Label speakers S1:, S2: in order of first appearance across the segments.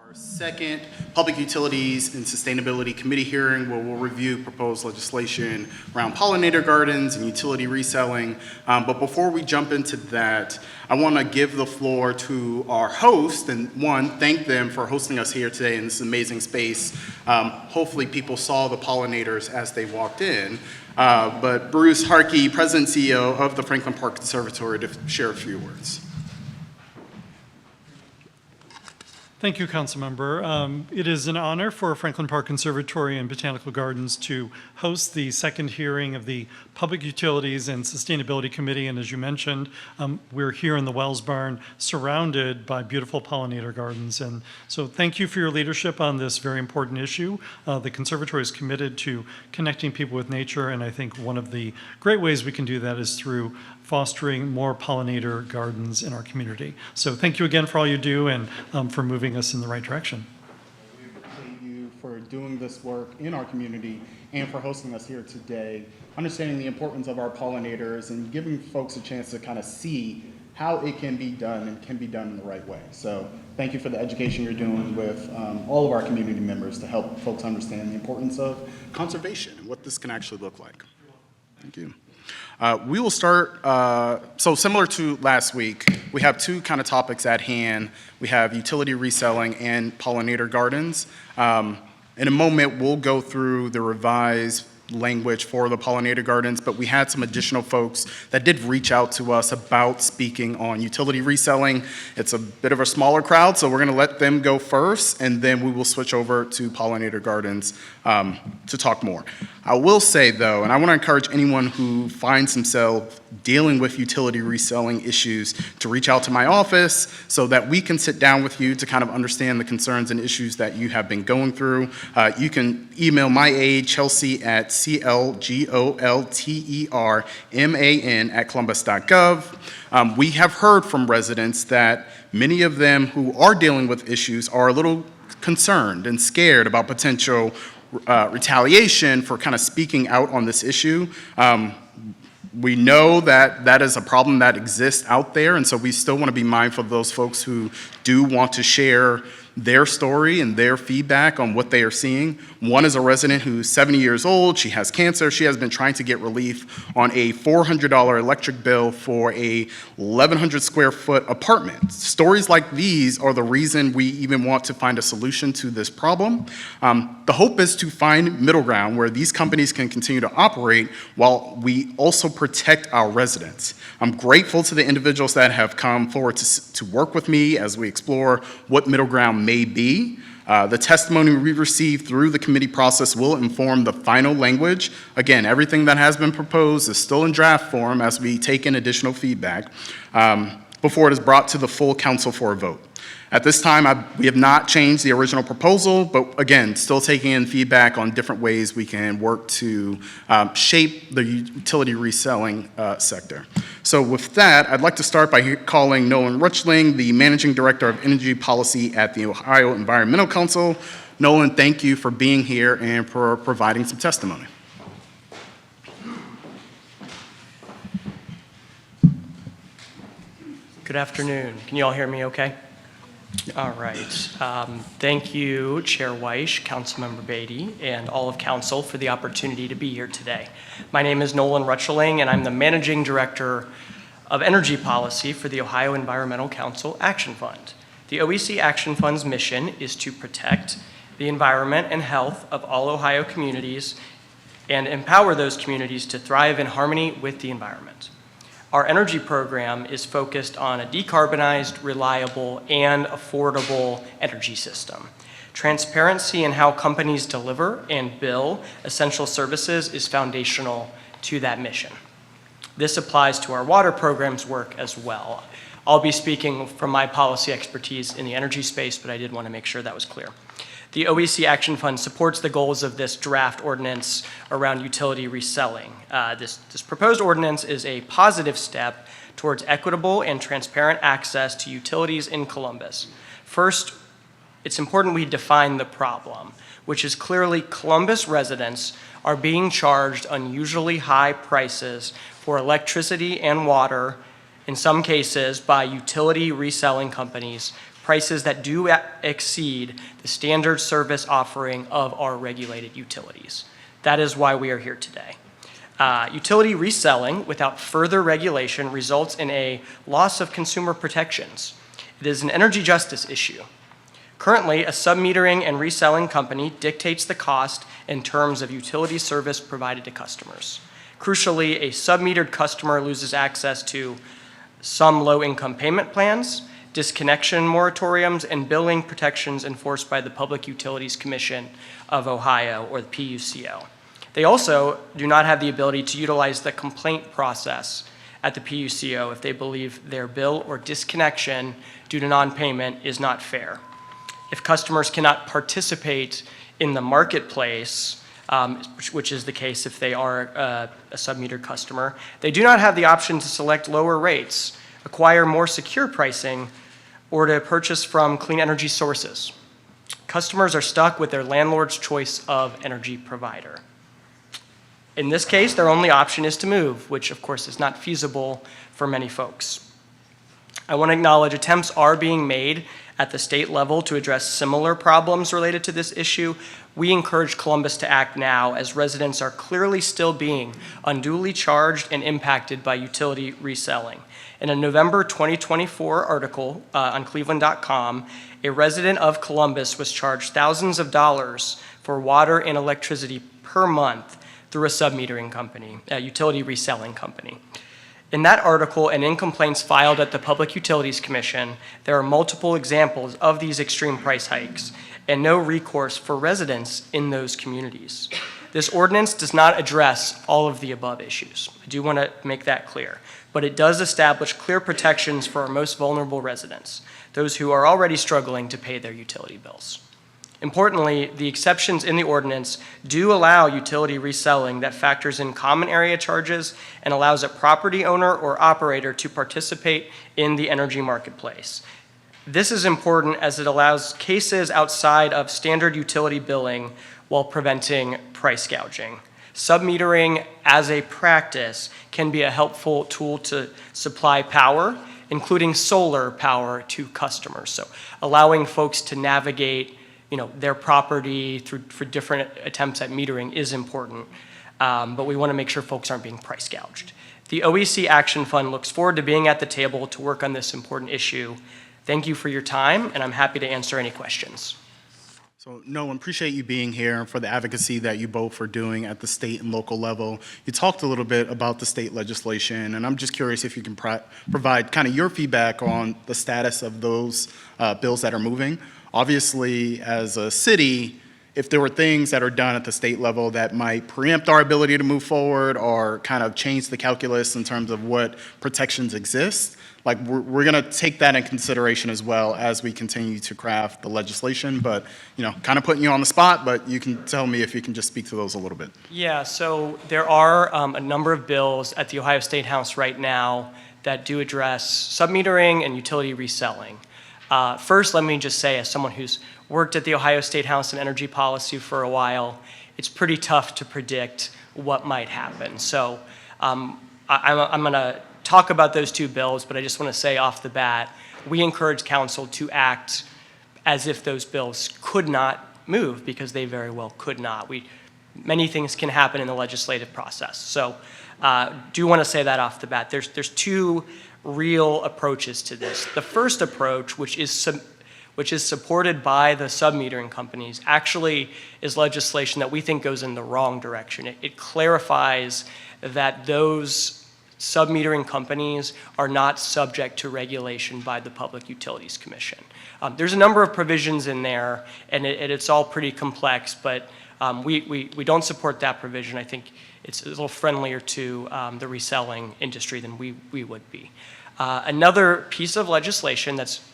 S1: Our second Public Utilities and Sustainability Committee hearing where we'll review proposed legislation around pollinator gardens and utility reselling. But before we jump into that, I want to give the floor to our host and thank them for hosting us here today in this amazing space. Hopefully people saw the pollinators as they walked in. But Bruce Harkey, President and CEO of the Franklin Park Conservatory, to share a few words.
S2: Thank you, Councilmember. It is an honor for Franklin Park Conservatory and Botanical Gardens to host the second hearing of the Public Utilities and Sustainability Committee. And as you mentioned, we're here in the Wells Barn surrounded by beautiful pollinator gardens. And so thank you for your leadership on this very important issue. The Conservatory is committed to connecting people with nature. And I think one of the great ways we can do that is through fostering more pollinator gardens in our community. So thank you again for all you do and for moving us in the right direction.
S1: We appreciate you for doing this work in our community and for hosting us here today, understanding the importance of our pollinators and giving folks a chance to kind of see how it can be done and can be done in the right way. So thank you for the education you're doing with all of our community members to help folks understand the importance of conservation and what this can actually look like. Thank you. We will start, so similar to last week, we have two kind of topics at hand. We have utility reselling and pollinator gardens. In a moment, we'll go through the revised language for the pollinator gardens, but we had some additional folks that did reach out to us about speaking on utility reselling. It's a bit of a smaller crowd, so we're going to let them go first, and then we will switch over to pollinator gardens to talk more. I will say, though, and I want to encourage anyone who finds themselves dealing with utility reselling issues to reach out to my office so that we can sit down with you to kind of understand the concerns and issues that you have been going through. You can email my aide, Chelsea, at clgolterman@columbus.gov. We have heard from residents that many of them who are dealing with issues are a little concerned and scared about potential retaliation for kind of speaking out on this issue. We know that that is a problem that exists out there, and so we still want to be mindful of those folks who do want to share their story and their feedback on what they are seeing. One is a resident who's 70 years old. She has cancer. She has been trying to get relief on a $400 electric bill for a 1,100 square foot apartment. Stories like these are the reason we even want to find a solution to this problem. The hope is to find middle ground where these companies can continue to operate while we also protect our residents. I'm grateful to the individuals that have come forward to work with me as we explore what middle ground may be. The testimony we received through the committee process will inform the final language. Again, everything that has been proposed is still in draft form as we take in additional feedback before it is brought to the full council for a vote. At this time, we have not changed the original proposal, but again, still taking in feedback on different ways we can work to shape the utility reselling sector. So with that, I'd like to start by calling Nolan Rutchling, the Managing Director of Energy Policy at the Ohio Environmental Council. Nolan, thank you for being here and for providing some testimony.
S3: Good afternoon. Can you all hear me okay? All right. Thank you, Chair Wyche, Councilmember Beatty, and all of Council for the opportunity to be here today. My name is Nolan Rutchling, and I'm the Managing Director of Energy Policy for the Ohio Environmental Council Action Fund. The OEC Action Fund's mission is to protect the environment and health of all Ohio communities and empower those communities to thrive in harmony with the environment. Our energy program is focused on a decarbonized, reliable, and affordable energy system. Transparency in how companies deliver and bill essential services is foundational to that mission. This applies to our water program's work as well. I'll be speaking from my policy expertise in the energy space, but I did want to make sure that was clear. The OEC Action Fund supports the goals of this draft ordinance around utility reselling. This proposed ordinance is a positive step towards equitable and transparent access to utilities in Columbus. First, it's important we define the problem, which is clearly Columbus residents are being charged unusually high prices for electricity and water, in some cases by utility reselling companies, prices that do exceed the standard service offering of our regulated utilities. That is why we are here today. Utility reselling without further regulation results in a loss of consumer protections. It is an energy justice issue. Currently, a submetering and reselling company dictates the cost in terms of utility service provided to customers. Crucially, a submetered customer loses access to some low-income payment plans, disconnection moratoriums, and billing protections enforced by the Public Utilities Commission of Ohio, or the PUCO. They also do not have the ability to utilize the complaint process at the PUCO if they believe their bill or disconnection due to non-payment is not fair. If customers cannot participate in the marketplace, which is the case if they are a submetered customer, they do not have the option to select lower rates, acquire more secure pricing, or to purchase from clean energy sources. Customers are stuck with their landlord's choice of energy provider. In this case, their only option is to move, which of course is not feasible for many folks. I want to acknowledge attempts are being made at the state level to address similar problems related to this issue. We encourage Columbus to act now, as residents are clearly still being unduly charged and impacted by utility reselling. In a November 2024 article on cleveland.com, a resident of Columbus was charged thousands of dollars for water and electricity per month through a submetering company, a utility reselling company. In that article and in complaints filed at the Public Utilities Commission, there are multiple examples of these extreme price hikes and no recourse for residents in those communities. This ordinance does not address all of the above issues. I do want to make that clear, but it does establish clear protections for our most vulnerable residents, those who are already struggling to pay their utility bills. Importantly, the exceptions in the ordinance do allow utility reselling that factors in common area charges and allows a property owner or operator to participate in the energy marketplace. This is important as it allows cases outside of standard utility billing while preventing price gouging. Submetering as a practice can be a helpful tool to supply power, including solar power, to customers. So allowing folks to navigate their property for different attempts at metering is important, but we want to make sure folks aren't being price gouged. The OEC Action Fund looks forward to being at the table to work on this important issue. Thank you for your time, and I'm happy to answer any questions.
S1: So, no, I appreciate you being here and for the advocacy that you both are doing at the state and local level. You talked a little bit about the state legislation, and I'm just curious if you can provide kind of your feedback on the status of those bills that are moving. Obviously, as a city, if there were things that are done at the state level that might preempt our ability to move forward or kind of change the calculus in terms of what protections exist, like we're going to take that in consideration as well as we continue to craft the legislation. But, kind of putting you on the spot, but you can tell me if you can just speak to those a little bit.
S3: Yeah, so there are a number of bills at the Ohio State House right now that do address submetering and utility reselling. First, let me just say, as someone who's worked at the Ohio State House in energy policy for a while, it's pretty tough to predict what might happen. So I'm going to talk about those two bills, but I just want to say off the bat, we encourage council to act as if those bills could not move, because they very well could not. Many things can happen in the legislative process. So do want to say that off the bat. There's two real approaches to this. The first approach, which is supported by the submetering companies, actually is legislation that we think goes in the wrong direction. It clarifies that those submetering companies are not subject to regulation by the Public Utilities Commission. There's a number of provisions in there, and it's all pretty complex, but we don't support that provision. I think it's a little friendlier to the reselling industry than we would be. Another piece of legislation that's,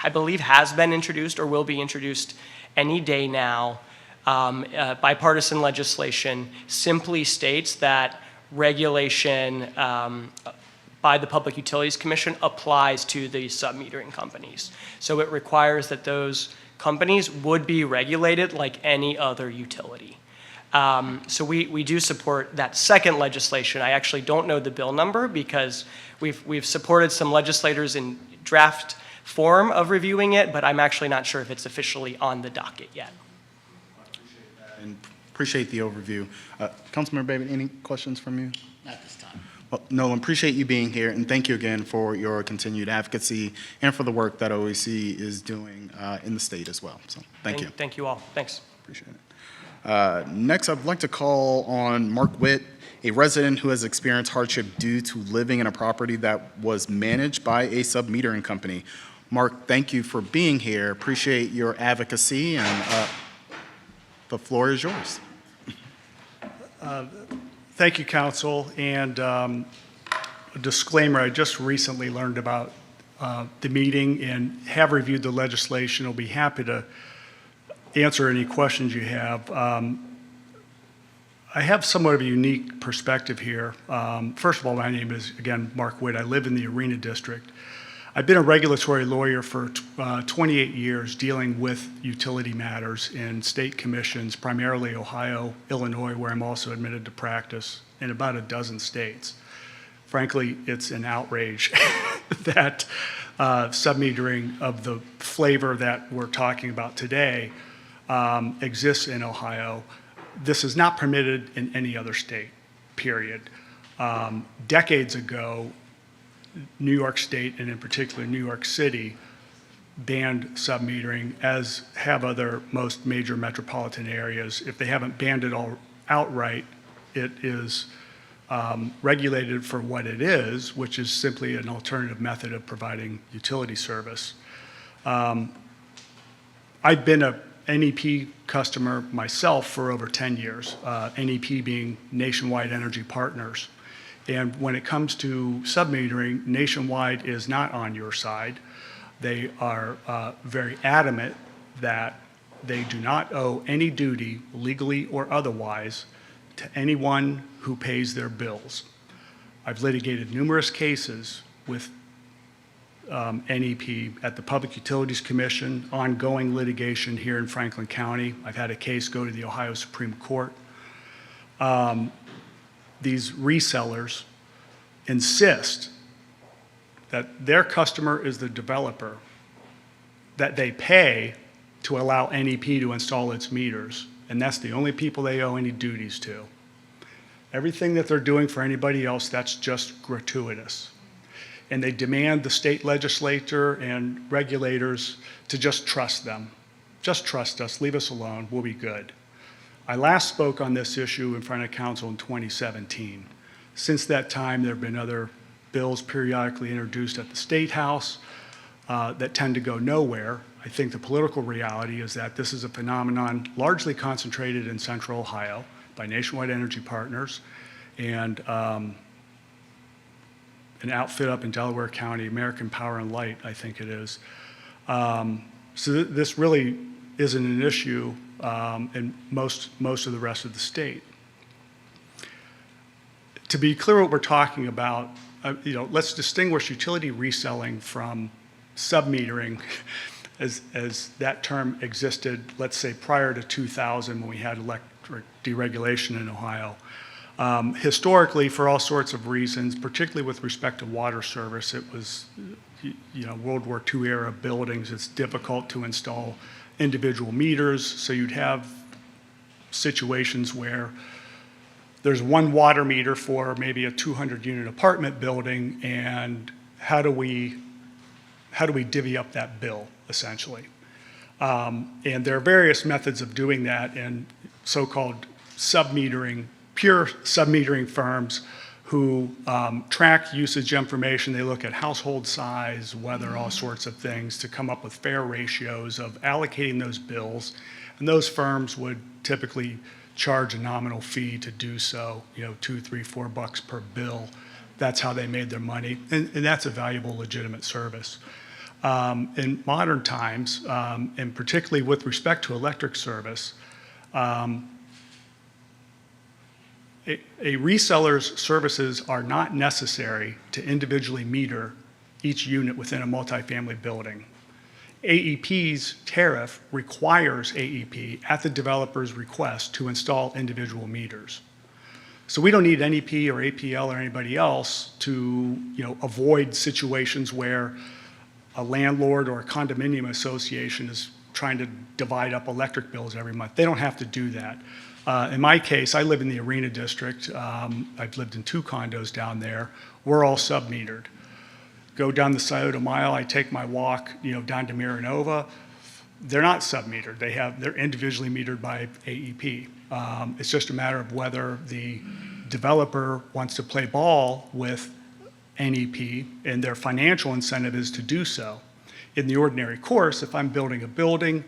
S3: I believe, has been introduced or will be introduced any day now, bipartisan legislation, simply states that regulation by the Public Utilities Commission applies to the submetering companies. So it requires that those companies would be regulated like any other utility. So we do support that second legislation. I actually don't know the bill number because we've supported some legislators in draft form of reviewing it, but I'm actually not sure if it's officially on the docket yet.
S1: And appreciate the overview. Councilmember Bailey, any questions from you?
S4: Not this time.
S1: Well, Nolan, appreciate you being here, and thank you again for your continued advocacy and for the work that OEC is doing in the state as well. So thank you.
S3: Thank you all. Thanks.
S1: Appreciate it. Next, I'd like to call on Mark Witte, a resident who has experienced hardship due to living in a property that was managed by a sub-metering company. Mark, thank you for being here. Appreciate your advocacy, and the floor is yours.
S5: Thank you, Council. And a disclaimer, I just recently learned about the meeting and have reviewed the legislation. I'll be happy to answer any questions you have. I have somewhat of a unique perspective here. First of all, my name is, again, Mark Witte. I live in the Arena District. I've been a regulatory lawyer for 28 years dealing with utility matters in state commissions, primarily Ohio, Illinois, where I'm also admitted to practice, in about a dozen states. Frankly, it's an outrage that submetering of the flavor that we're talking about today exists in Ohio. This is not permitted in any other state, period. Decades ago, New York State, and in particular New York City, banned submetering, as have other most major metropolitan areas. If they haven't banned it all outright, it is regulated for what it is, which is simply an alternative method of providing utility service. I've been a NEP customer myself for over 10 years, NEP being Nationwide Energy Partners. And when it comes to submetering, Nationwide is not on your side. They are very adamant that they do not owe any duty, legally or otherwise, to anyone who pays their bills. I've litigated numerous cases with NEP at the Public Utilities Commission, ongoing litigation here in Franklin County. I've had a case go to the Ohio Supreme Court. These resellers insist that their customer is the developer, that they pay to allow NEP to install its meters, and that's the only people they owe any duties to. Everything that they're doing for anybody else, that's just gratuitous. And they demand the state legislature and regulators to just trust them. Just trust us, leave us alone, we'll be good. I last spoke on this issue in front of council in 2017. Since that time, there have been other bills periodically introduced at the State House that tend to go nowhere. I think the political reality is that this is a phenomenon largely concentrated in central Ohio by Nationwide Energy Partners and an outfit up in Delaware County, American Power and Light, I think it is. So this really isn't an issue in most of the rest of the state. To be clear what we're talking about, let's distinguish utility reselling from submetering as that term existed, let's say prior to 2000 when we had electric deregulation in Ohio. Historically, for all sorts of reasons, particularly with respect to water service, it was World War II era buildings. It's difficult to install individual meters, so you'd have situations where there's one water meter for maybe a 200-unit apartment building, and how do we divvy up that bill, essentially? And there are various methods of doing that, and so-called submetering, pure submetering firms who track usage information. They look at household size, weather, all sorts of things to come up with fair ratios of allocating those bills. And those firms would typically charge a nominal fee to do so, $2, $3, $4 per bill. That's how they made their money. And that's a valuable, legitimate service. In modern times, and particularly with respect to electric service, a reseller's services are not necessary to individually meter each unit within a multifamily building. AEP's tariff requires AEP at the developer's request to install individual meters. So we don't need NEP or APL or anybody else to avoid situations where a landlord or a condominium association is trying to divide up electric bills every month. They don't have to do that. In my case, I live in the Arena District. I've lived in 2 condos down there. We're all sub-metered. Go down the Scioto Mile, I take my walk, down to Miranova. They're not sub-metered. They're individually metered by AEP. It's just a matter of whether the developer wants to play ball with NEP, and their financial incentive is to do so. In the ordinary course, if I'm building a building,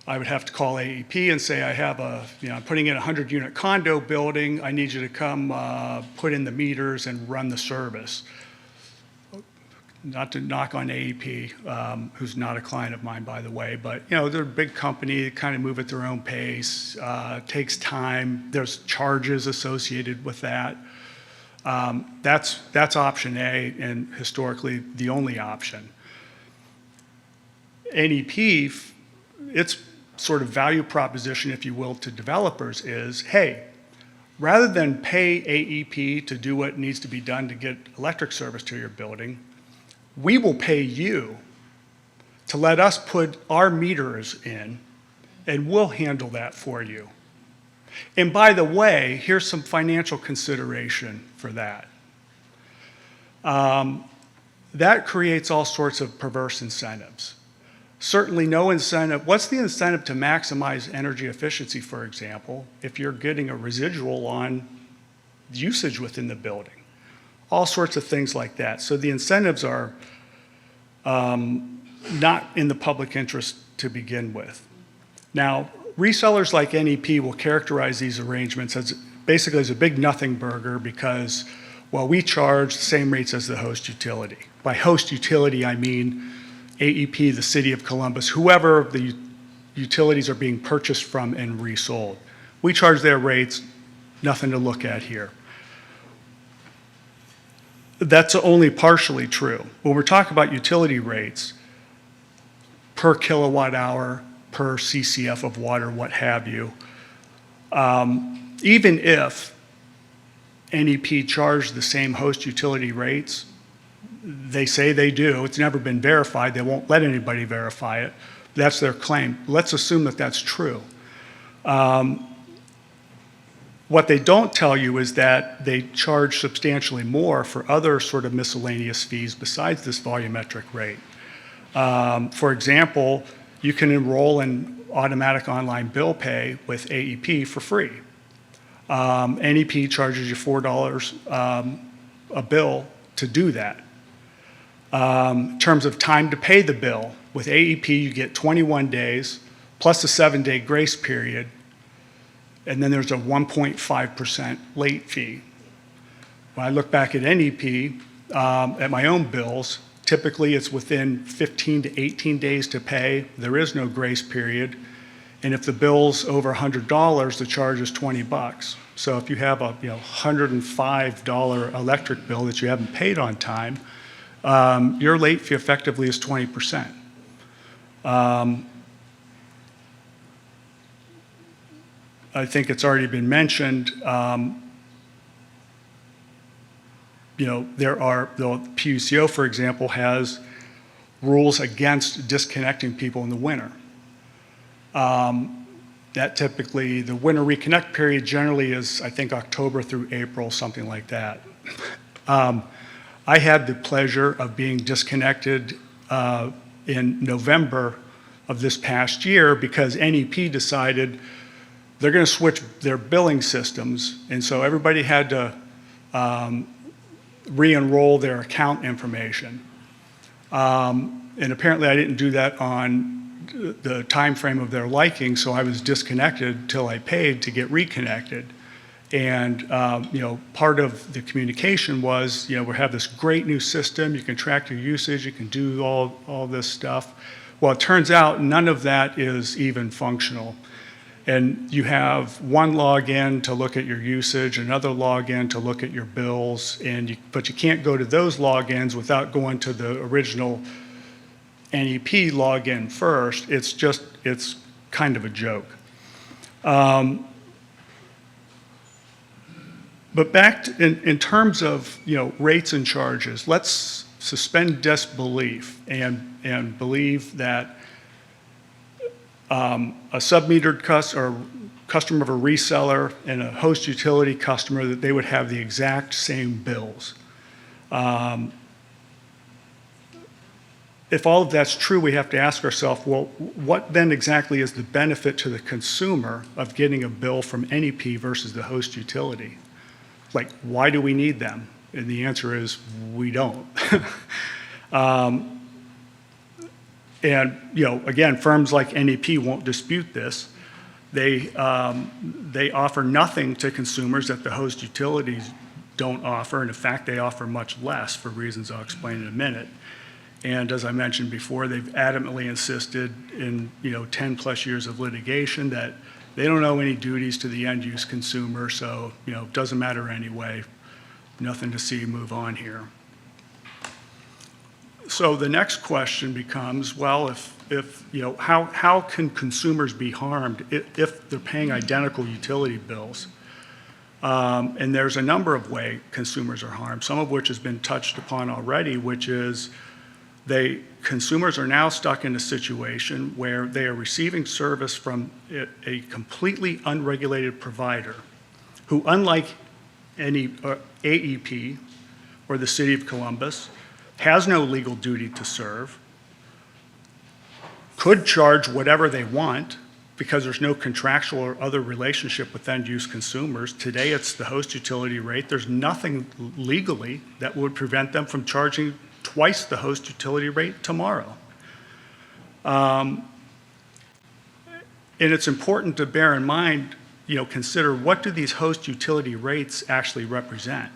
S5: I would have to call AEP and say, I'm putting in a 100-unit condo building. I need you to come put in the meters and run the service. Not to knock on AEP, who's not a client of mine, by the way, but they're a big company, they kind of move at their own pace, takes time, there's charges associated with that. That's option A, and historically the only option. NEP, its sort of value proposition, if you will, to developers is, hey, rather than pay AEP to do what needs to be done to get electric service to your building, we will pay you to let us put our meters in, and we'll handle that for you. And by the way, here's some financial consideration for that. That creates all sorts of perverse incentives. Certainly no incentive. What's the incentive to maximize energy efficiency, for example, if you're getting a residual on usage within the building? All sorts of things like that. So the incentives are not in the public interest to begin with. Now, resellers like NEP will characterize these arrangements as basically as a big nothing burger because, well, we charge the same rates as the host utility. By host utility, I mean AEP, the City of Columbus, whoever the utilities are being purchased from and resold. We charge their rates, nothing to look at here. That's only partially true. When we're talking about utility rates, per kilowatt hour, per CCF of water, what have you, even if NEP charged the same host utility rates, they say they do. It's never been verified. They won't let anybody verify it. That's their claim. Let's assume that that's true. What they don't tell you is that they charge substantially more for other sort of miscellaneous fees besides this volumetric rate. For example, you can enroll in automatic online bill pay with AEP for free. NEP charges you $4 a bill to do that. In terms of time to pay the bill, with AEP you get 21 days plus a 7-day grace period, and then there's a 1.5% late fee. When I look back at NEP, at my own bills, typically it's within 15 to 18 days to pay. There is no grace period. And if the bill's over $100, the charge is $20. So if you have a $105 electric bill that you haven't paid on time, your late fee effectively is 20%. I think it's already been mentioned, there are, the PUCO, for example, has rules against disconnecting people in the winter. That typically, the winter reconnect period generally is, I think, October through April, something like that. I had the pleasure of being disconnected in November of this past year because NEP decided they're going to switch their billing systems, and so everybody had to re-enroll their account information. And apparently I didn't do that on the time frame of their liking, so I was disconnected till I paid to get reconnected. And part of the communication was, we have this great new system, you can track your usage, you can do all this stuff. Well, it turns out none of that is even functional. And you have one login to look at your usage, another login to look at your bills, but you can't go to those logins without going to the original NEP login first. It's kind of a joke. But back to, in terms of rates and charges, let's suspend disbelief and believe that a sub-metered customer of a reseller and a host utility customer, that they would have the exact same bills. If all of that's true, we have to ask ourselves, well, what then exactly is the benefit to the consumer of getting a bill from NEP versus the host utility? Like, why do we need them? And the answer is, we don't. And, again, firms like NEP won't dispute this. They offer nothing to consumers that the host utilities don't offer, and in fact, they offer much less for reasons I'll explain in a minute. And as I mentioned before, they've adamantly insisted in 10+ years of litigation that they don't owe any duties to the end-use consumer, so it doesn't matter anyway. Nothing to see, move on here. So the next question becomes, well, how can consumers be harmed if they're paying identical utility bills? And there's a number of ways consumers are harmed, some of which has been touched upon already, which is consumers are now stuck in a situation where they are receiving service from a completely unregulated provider who, unlike any AEP or the City of Columbus, has no legal duty to serve, could charge whatever they want because there's no contractual or other relationship with end-use consumers. Today, it's the host utility rate. There's nothing legally that would prevent them from charging twice the host utility rate tomorrow. And it's important to bear in mind, consider what do these host utility rates actually represent?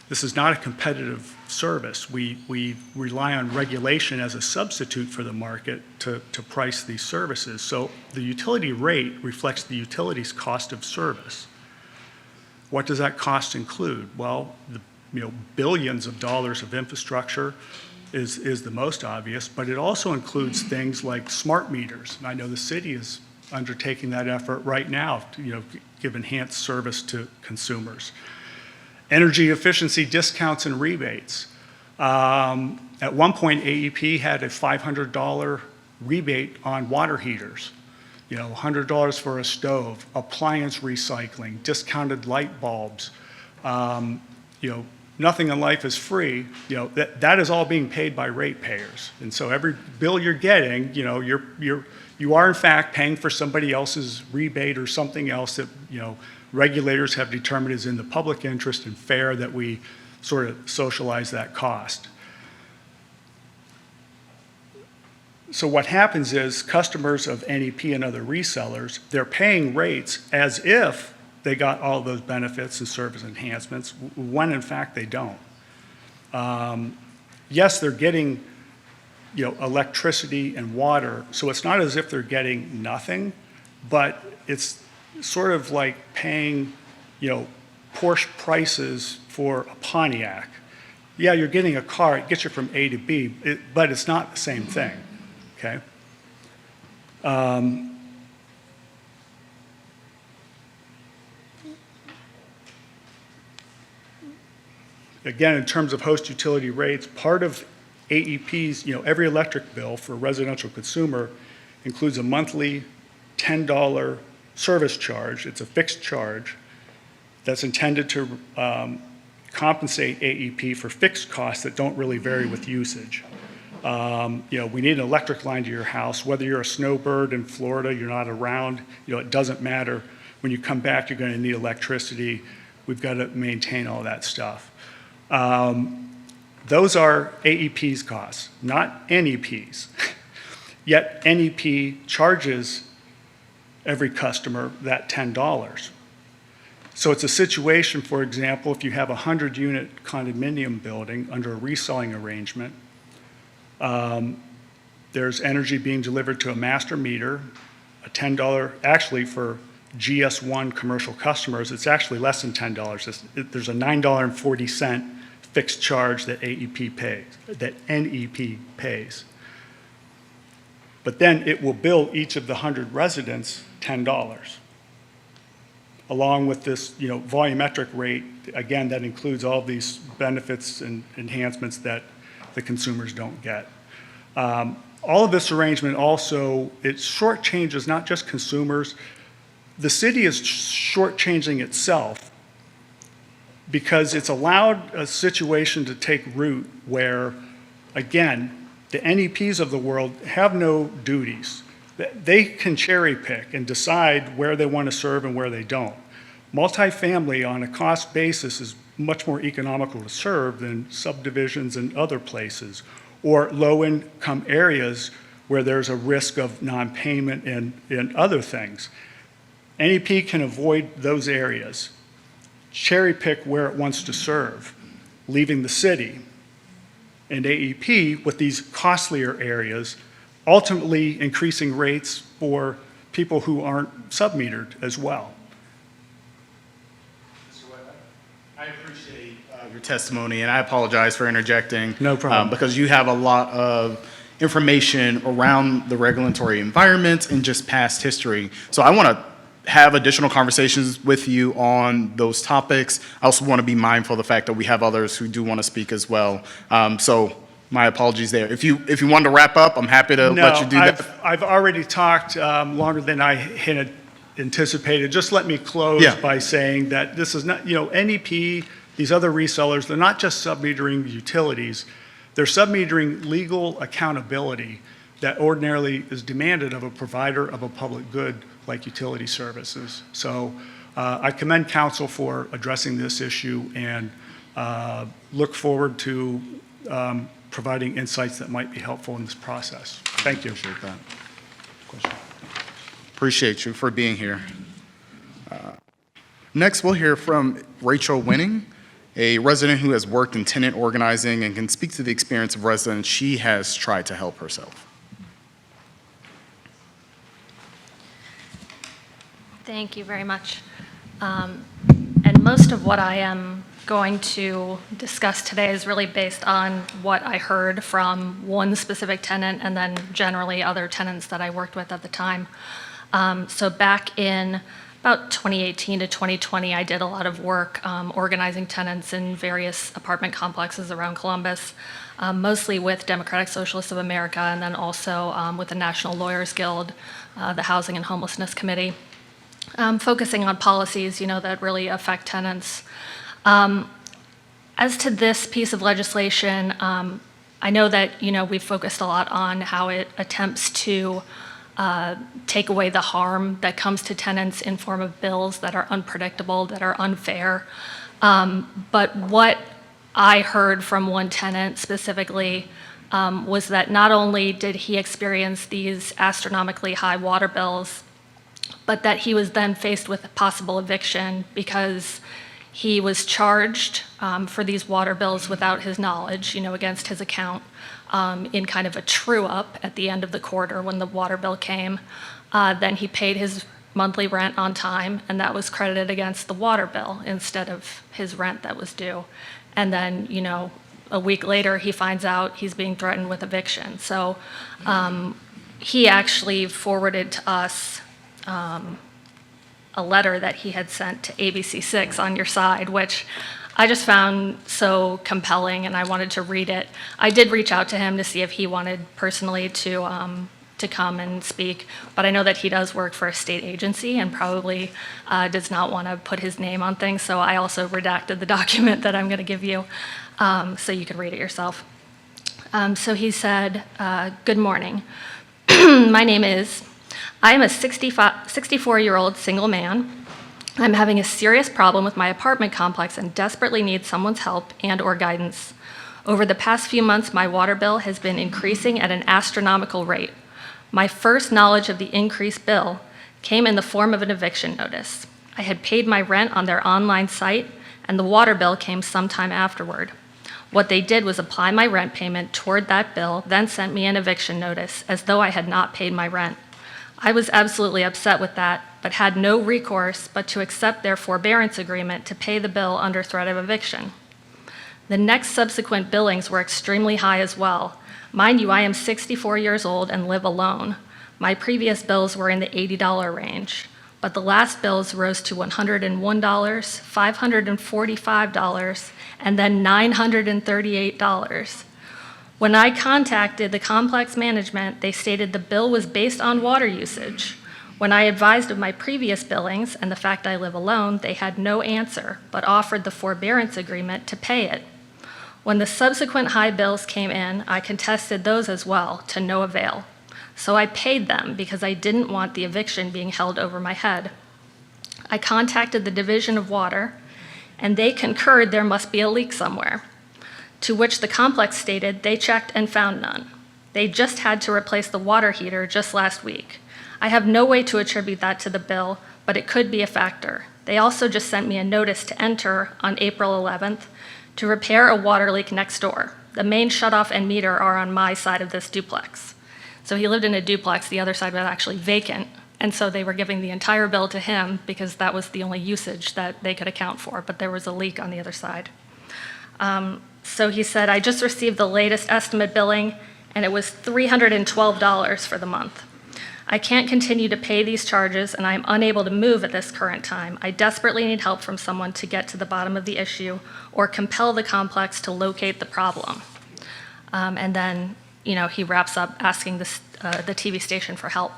S5: This is not a competitive service. We rely on regulation as a substitute for the market to price these services. So the utility rate reflects the utility's cost of service. What does that cost include? Well, billions of dollars of infrastructure is the most obvious, but it also includes things like smart meters. And I know the city is undertaking that effort right now to give enhanced service to consumers. Energy efficiency discounts and rebates. At one point, AEP had a $500 rebate on water heaters. $100 for a stove, appliance recycling, discounted light bulbs. Nothing in life is free. That is all being paid by ratepayers. And so every bill you're getting, you are in fact paying for somebody else's rebate or something else that regulators have determined is in the public interest and fair that we sort of socialize that cost. So what happens is customers of NEP and other resellers, they're paying rates as if they got all those benefits and service enhancements, when in fact they don't. Yes, they're getting electricity and water, so it's not as if they're getting nothing, but it's sort of like paying, Porsche prices for a Pontiac. Yeah, you're getting a car, it gets you from A to B, but it's not the same thing, okay? Again, in terms of host utility rates, part of AEP's, every electric bill for a residential consumer includes a monthly $10 service charge. It's a fixed charge that's intended to compensate AEP for fixed costs that don't really vary with usage. We need an electric line to your house. Whether you're a snowbird in Florida, you're not around, it doesn't matter. When you come back, you're going to need electricity. We've got to maintain all that stuff. Those are AEP's costs, not NEP's. Yet NEP charges every customer that $10. So it's a situation, for example, if you have a 100-unit condominium building under a reselling arrangement, there's energy being delivered to a master meter, a $10, actually for GS1 commercial customers, it's actually less than $10. There's a $9.40 fixed charge that AEP pays, that NEP pays. But then it will bill each of the 100 residents $10, along with this, volumetric rate. Again, that includes all these benefits and enhancements that the consumers don't get. All of this arrangement also, it shortchanges not just consumers. The city is shortchanging itself because it's allowed a situation to take root where, again, the NEPs of the world have no duties. They can cherry pick and decide where they want to serve and where they don't. Multifamily on a cost basis is much more economical to serve than subdivisions and other places, or low-income areas where there's a risk of non-payment and other things. NEP can avoid those areas, cherry pick where it wants to serve, leaving the city, and AEP with these costlier areas, ultimately increasing rates for people who aren't sub-metered as well.
S1: I appreciate your testimony, and I apologize for interjecting.
S5: No problem.
S1: Because you have a lot of information around the regulatory environment and just past history. So I want to have additional conversations with you on those topics. I also want to be mindful of the fact that we have others who do want to speak as well. So my apologies there. If you wanted to wrap up, I'm happy to let you do that.
S5: I've already talked longer than I had anticipated. Just let me close
S1: Yeah.
S5: by saying that this is not, NEP, these other resellers, they're not just sub-metering utilities, they're sub-metering legal accountability that ordinarily is demanded of a provider of a public good like utility services. So I commend council for addressing this issue and look forward to providing insights that might be helpful in this process. Thank you.
S1: Appreciate that. Question. Appreciate you for being here. Next, we'll hear from Rachel Winning, a resident who has worked in tenant organizing and can speak to the experience of residents she has tried to help herself.
S4: Thank you very much. And most of what I am going to discuss today is really based on what I heard from one specific tenant and then generally other tenants that I worked with at the time. So back in about 2018 to 2020, I did a lot of work organizing tenants in various apartment complexes around Columbus, mostly with Democratic Socialists of America and then also with the National Lawyers Guild, the Housing and Homelessness Committee. Focusing on policies, that really affect tenants. As to this piece of legislation, I know that, we've focused a lot on how it attempts to take away the harm that comes to tenants in form of bills that are unpredictable, that are unfair. But what I heard from one tenant specifically was that not only did he experience these astronomically high water bills, but that he was then faced with a possible eviction because he was charged for these water bills without his knowledge, against his account, in kind of a true-up at the end of the quarter when the water bill came. Then he paid his monthly rent on time, and that was credited against the water bill instead of his rent that was due. And then, a week later, he finds out he's being threatened with eviction. So he actually forwarded to us a letter that he had sent to ABC6 on your side, which I just found so compelling and I wanted to read it. I did reach out to him to see if he wanted personally to come and speak, but I know that he does work for a state agency and probably does not want to put his name on things, so I also redacted the document that I'm going to give you so you can read it yourself. So he said, "Good morning. My name is... I am a 64-year-old single man. I'm having a serious problem with my apartment complex and desperately need someone's help and/or guidance. Over the past few months, my water bill has been increasing at an astronomical rate. My first knowledge of the increased bill came in the form of an eviction notice. I had paid my rent on their online site, and the water bill came sometime afterward. What they did was apply my rent payment toward that bill, then sent me an eviction notice as though I had not paid my rent. I was absolutely upset with that, but had no recourse but to accept their forbearance agreement to pay the bill under threat of eviction. The next subsequent billings were extremely high as well. Mind you, I am 64 years old and live alone. My previous bills were in the $80 range, but the last bills rose to $101, $545, and then $938. When I contacted the complex management, they stated the bill was based on water usage. When I advised of my previous billings and the fact I live alone, they had no answer, but offered the forbearance agreement to pay it. When the subsequent high bills came in, I contested those as well, to no avail. So I paid them because I didn't want the eviction being held over my head. I contacted the Division of Water, and they concurred there must be a leak somewhere, to which the complex stated they checked and found none. They just had to replace the water heater just last week. I have no way to attribute that to the bill, but it could be a factor. They also just sent me a notice to enter on April 11th to repair a water leak next door. The main shutoff and meter are on my side of this duplex. So he lived in a duplex, the other side was actually vacant, and so they were giving the entire bill to him because that was the only usage that they could account for, but there was a leak on the other side. So he said, I just received the latest estimate billing, and it was $312 for the month. I can't continue to pay these charges, and I am unable to move at this current time. I desperately need help from someone to get to the bottom of the issue or compel the complex to locate the problem. And then, he wraps up asking the TV station for help.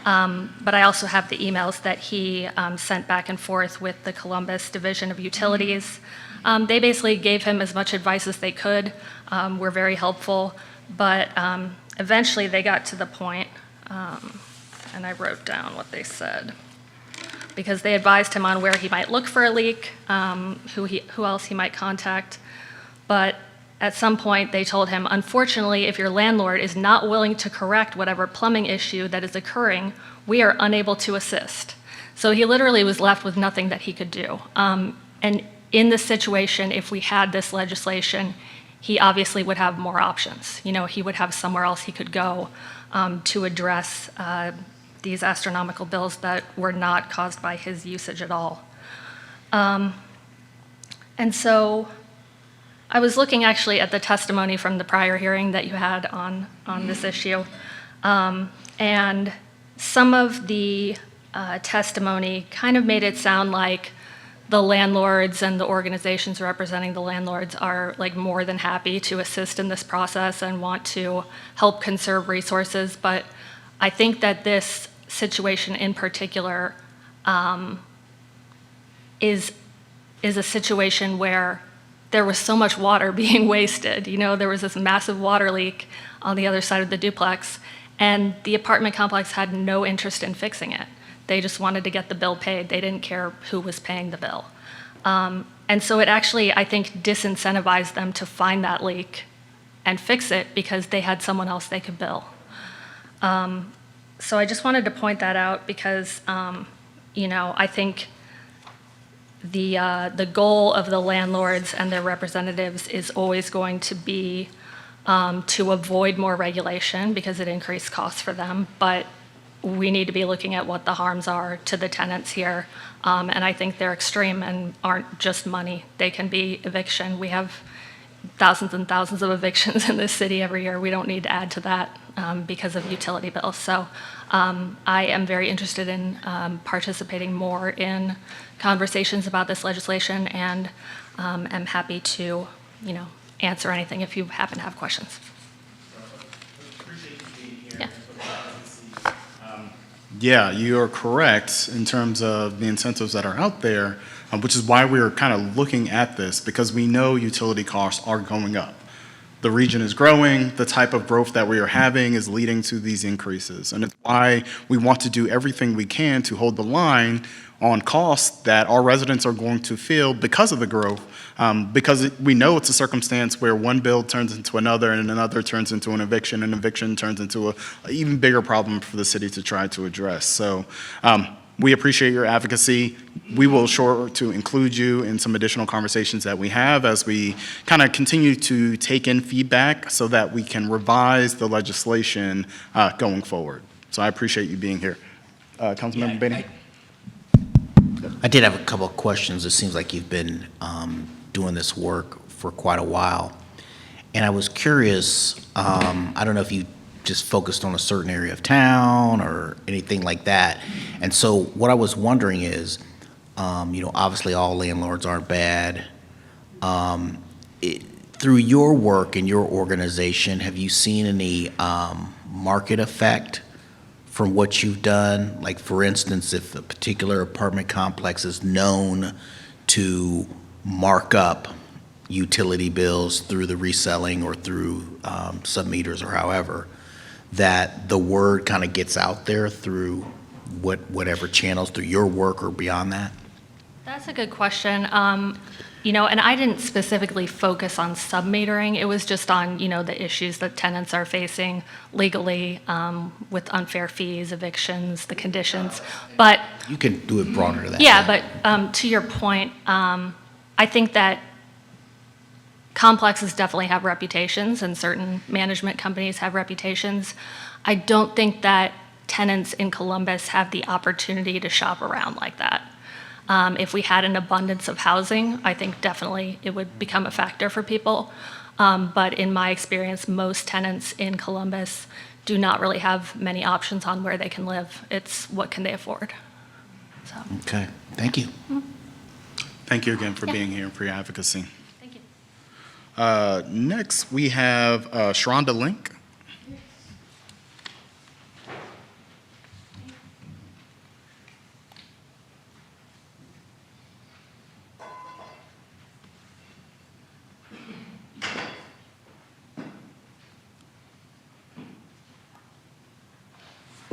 S4: But I also have the emails that he sent back and forth with the Columbus Division of Utilities. They basically gave him as much advice as they could, were very helpful, but eventually they got to the point, and I wrote down what they said, because they advised him on where he might look for a leak, who else he might contact, but at some point they told him, unfortunately, if your landlord is not willing to correct whatever plumbing issue that is occurring, we are unable to assist. So he literally was left with nothing that he could do. And in this situation, if we had this legislation, he obviously would have more options. He would have somewhere else he could go to address these astronomical bills that were not caused by his usage at all. And so I was looking actually at the testimony from the prior hearing that you had on this issue. And some of the testimony kind of made it sound like the landlords and the organizations representing the landlords are more than happy to assist in this process and want to help conserve resources. But I think that this situation in particular is a situation where there was so much water being wasted. There was this massive water leak on the other side of the duplex, and the apartment complex had no interest in fixing it. They just wanted to get the bill paid. They didn't care who was paying the bill. And so it actually, I think, disincentivized them to find that leak and fix it because they had someone else they could bill. So I just wanted to point that out because, I think the goal of the landlords and their representatives is always going to be to avoid more regulation because it increased costs for them, but we need to be looking at what the harms are to the tenants here, and I think they're extreme and aren't just money. They can be eviction. We have thousands and thousands of evictions in this city every year. We don't need to add to that because of utility bills. So I am very interested in participating more in conversations about this legislation, and am happy to, answer anything if you happen to have questions. Yeah.
S1: Yeah, you are correct in terms of the incentives that are out there, which is why we're kind of looking at this, because we know utility costs are going up. The region is growing, the type of growth that we are having is leading to these increases. And it's why we want to do everything we can to hold the line on costs that our residents are going to feel because of the growth, because we know it's a circumstance where one bill turns into another and another turns into an eviction turns into an even bigger problem for the city to try to address. So we appreciate your advocacy. We will sure to include you in some additional conversations that we have as we kind of continue to take in feedback so that we can revise the legislation going forward. So I appreciate you being here. Councilmember Beatty?
S6: I did have a couple of questions. It seems like you've been doing this work for quite a while. And I was curious, I don't know if you just focused on a certain area of town or anything like that. And so what I was wondering is, obviously all landlords aren't bad. through your work in your organization, have you seen any market effect from what you've done? Like, for instance, if a particular apartment complex is known to mark up utility bills through the reselling or through sub-meters or however, that the word kind of gets out there through whatever channels, through your work or beyond that?
S4: That's a good question. And I didn't specifically focus on sub-metering. It was just on, the issues that tenants are facing legally with unfair fees, evictions, the conditions. But
S6: You can do it broader to that.
S4: yeah, but to your point, I think that complexes definitely have reputations, and certain management companies have reputations. I don't think that tenants in Columbus have the opportunity to shop around like that. If we had an abundance of housing, I think definitely it would become a factor for people. But in my experience, most tenants in Columbus do not really have many options on where they can live. It's what can they afford. So,
S6: Okay, thank you.
S1: Thank you again for
S4: Yeah.
S1: being here and for your advocacy.
S4: thank you.
S1: Next, we have Sharonda Link.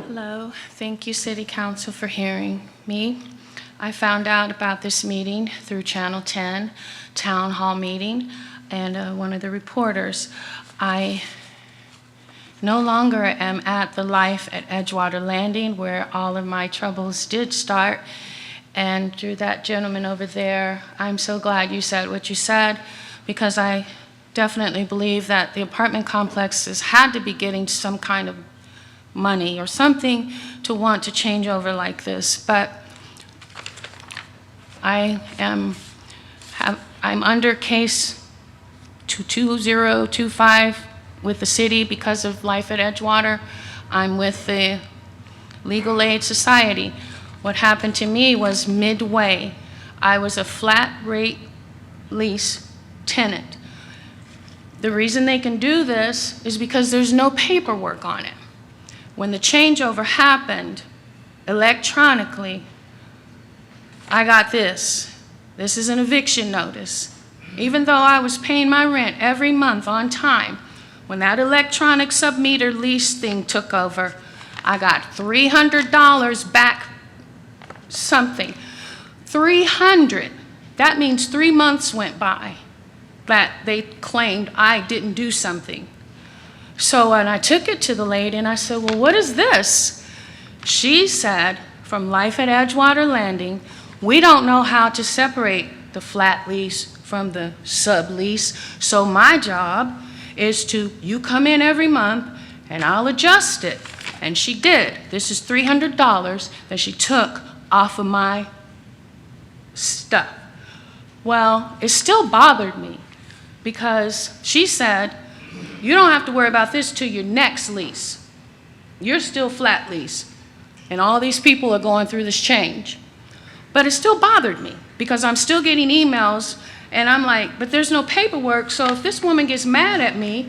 S7: Hello, thank you, City Council, for hearing me. I found out about this meeting through Channel 10 Town Hall meeting, and one of the reporters. I no longer am at the Life at Edgewater Landing, where all of my troubles did start. And through that gentleman over there, I'm so glad you said what you said, because I definitely believe that the apartment complexes had to be getting some kind of money or something to want to change over like this. But I'm under case 2025 with the city because of Life at Edgewater. I'm with the Legal Aid Society. What happened to me was midway. I was a flat rate lease tenant. The reason they can do this is because there's no paperwork on it. When the changeover happened electronically, I got this. This is an eviction notice. Even though I was paying my rent every month on time, when that electronic sub-meter lease thing took over, I got $300 back something. 300. That means 3 months went by that they claimed I didn't do something. So when I took it to the lady and I said, well, what is this? She said, from Life at Edgewater Landing, we don't know how to separate the flat lease from the sublease. So my job is you come in every month and I'll adjust it. And she did. This is $300 that she took off of my stuff. Well, it still bothered me because she said, you don't have to worry about this till your next lease. You're still flat lease. And all these people are going through this change. But it still bothered me because I'm still getting emails and I'm like, but there's no paperwork, so if this woman gets mad at me,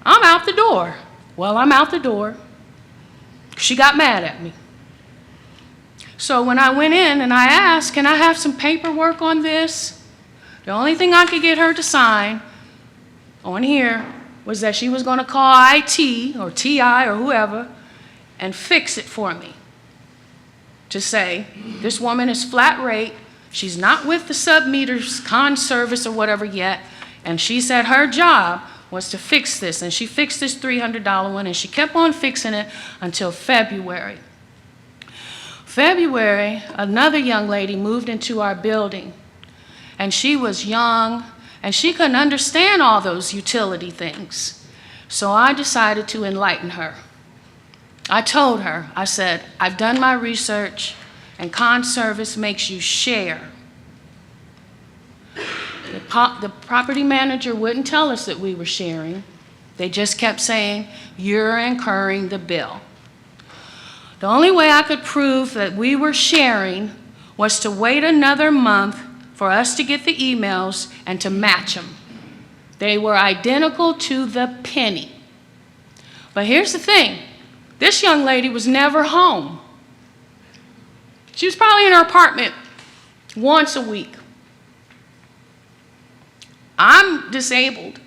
S7: I'm out the door. Well, I'm out the door. She got mad at me. So when I went in and I asked, can I have some paperwork on this? The only thing I could get her to sign on here was that she was going to call IT or TI or whoever and fix it for me. To say, this woman is flat rate, she's not with the sub-meters con service or whatever yet, and she said her job was to fix this, and she fixed this $300 one, and she kept on fixing it until February. February, another young lady moved into our building, and she was young, and she couldn't understand all those utility things. So I decided to enlighten her. I told her, I said, I've done my research, and con service makes you share. The property manager wouldn't tell us that we were sharing. They just kept saying, you're incurring the bill. The only way I could prove that we were sharing was to wait another month for us to get the emails and to match them. They were identical to the penny. But here's the thing. This young lady was never home. She was probably in her apartment once a week. I'm disabled.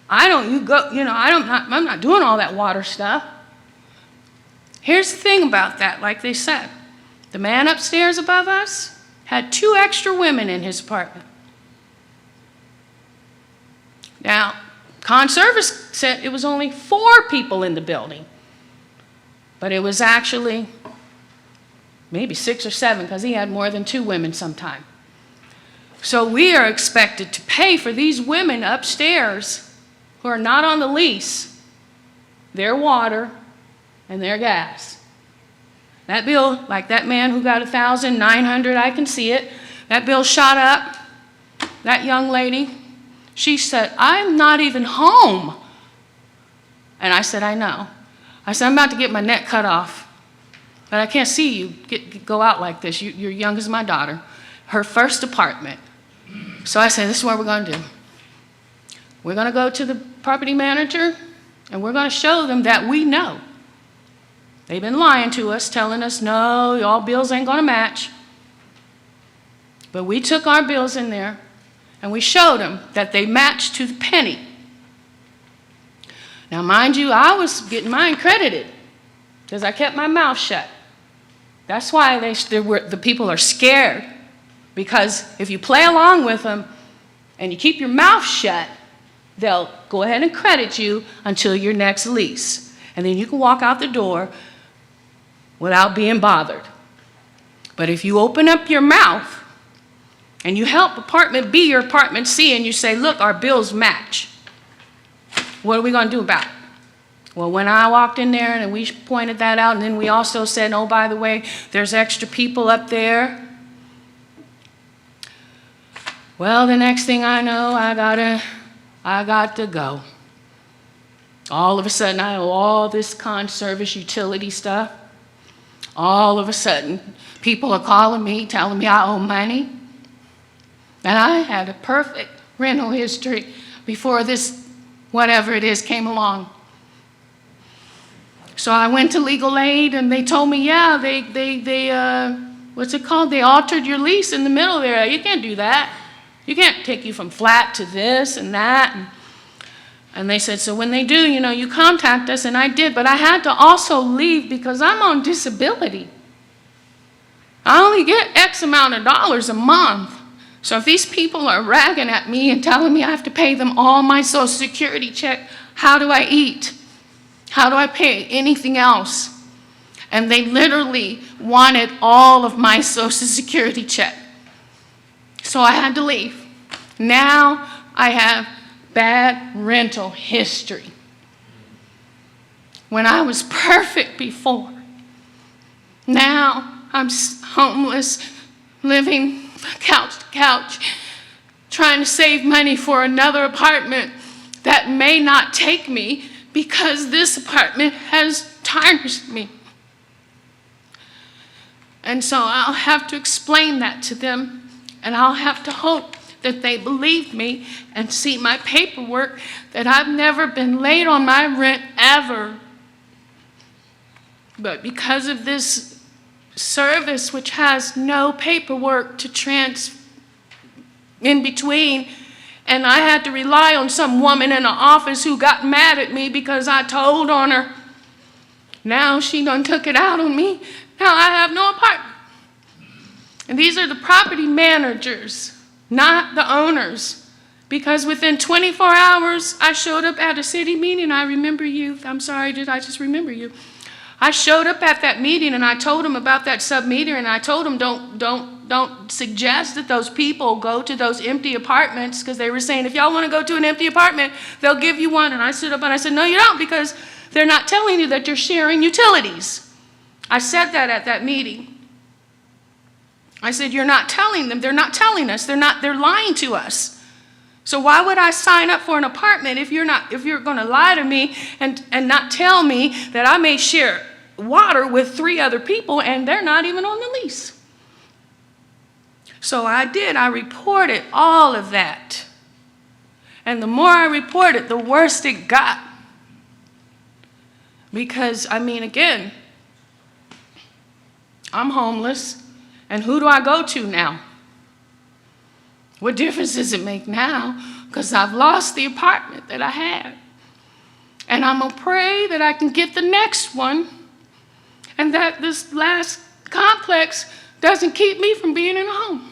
S7: I'm not doing all that water stuff. Here's the thing about that, like they said. The man upstairs above us had 2 extra women in his apartment. Now, Service said it was only 4 people in the building, but it was actually maybe 6 or 7 because he had more than 2 women sometime. So we are expected to pay for these women upstairs who are not on the lease, their water and their gas. That bill, like that man who got $1,900, I can see it. That bill shot up. That young lady, she said, I'm not even home. And I said, I know. I said, I'm about to get my neck cut off, but I can't see you go out like this. You're young as my daughter. Her first apartment. So I said, this is what we're going to do. We're going to go to the property manager, and we're going to show them that we know. They've been lying to us, telling us, no, y'all bills ain't going to match. But we took our bills in there, and we showed them that they matched to the penny. Now, mind you, I was getting mine credited because I kept my mouth shut. That's why the people are scared, because if you play along with them and you keep your mouth shut, they'll go ahead and credit you until your next lease. And then you can walk out the door without being bothered. But if you open up your mouth and you help apartment B or apartment C and you say, look, our bills match, what are we going to do about it? Well, when I walked in there and we pointed that out, and then we also said, oh, by the way, there's extra people up there. Well, the next thing I know, I got to go. All of a sudden, I owe all this service utility stuff. All of a sudden, people are calling me, telling me I owe money. And I had a perfect rental history before this, whatever it is, came along. So I went to legal aid, and they told me, yeah, what's it called? They altered your lease in the middle there. You can't do that. You can't take you from flat to this and that. And they said, so when they do, you contact us, and I did, but I had to also leave because I'm on disability. I only get X amount of dollars a month. So if these people are ragging at me and telling me I have to pay them all my Social Security check, how do I eat? How do I pay anything else? And they literally wanted all of my Social Security check. So I had to leave. Now I have bad rental history. When I was perfect before, now I'm homeless, living couch to couch, trying to save money for another apartment that may not take me because this apartment has tarnished me. And so I'll have to explain that to them, and I'll have to hope that they believe me and see my paperwork, that I've never been late on my rent ever. But because of this service, which has no paperwork to in between, and I had to rely on some woman in the office who got mad at me because I told on her. Now she done took it out on me. Now I have no apartment. And these are the property managers, not the owners. Because within 24 hours, I showed up at a city meeting. I remember you. I'm sorry, did I just remember you? I showed up at that meeting, and I told them about that sub-meter, and I told them don't suggest that those people go to those empty apartments, because they were saying, if y'all want to go to an empty apartment, they'll give you one. And I stood up and I said, no, you don't, because they're not telling you that you're sharing utilities. I said that at that meeting. I said, you're not telling them. They're not telling us. They're lying to us. So why would I sign up for an apartment if you're going to lie to me and not tell me that I may share water with 3 other people and they're not even on the lease? So I did. I reported all of that. And the more I reported, the worse it got. Because, I mean, again, I'm homeless, and who do I go to now? What difference does it make now? Because I've lost the apartment that I had. And I'm gonna pray that I can get the next one, and that this last complex doesn't keep me from being in a home.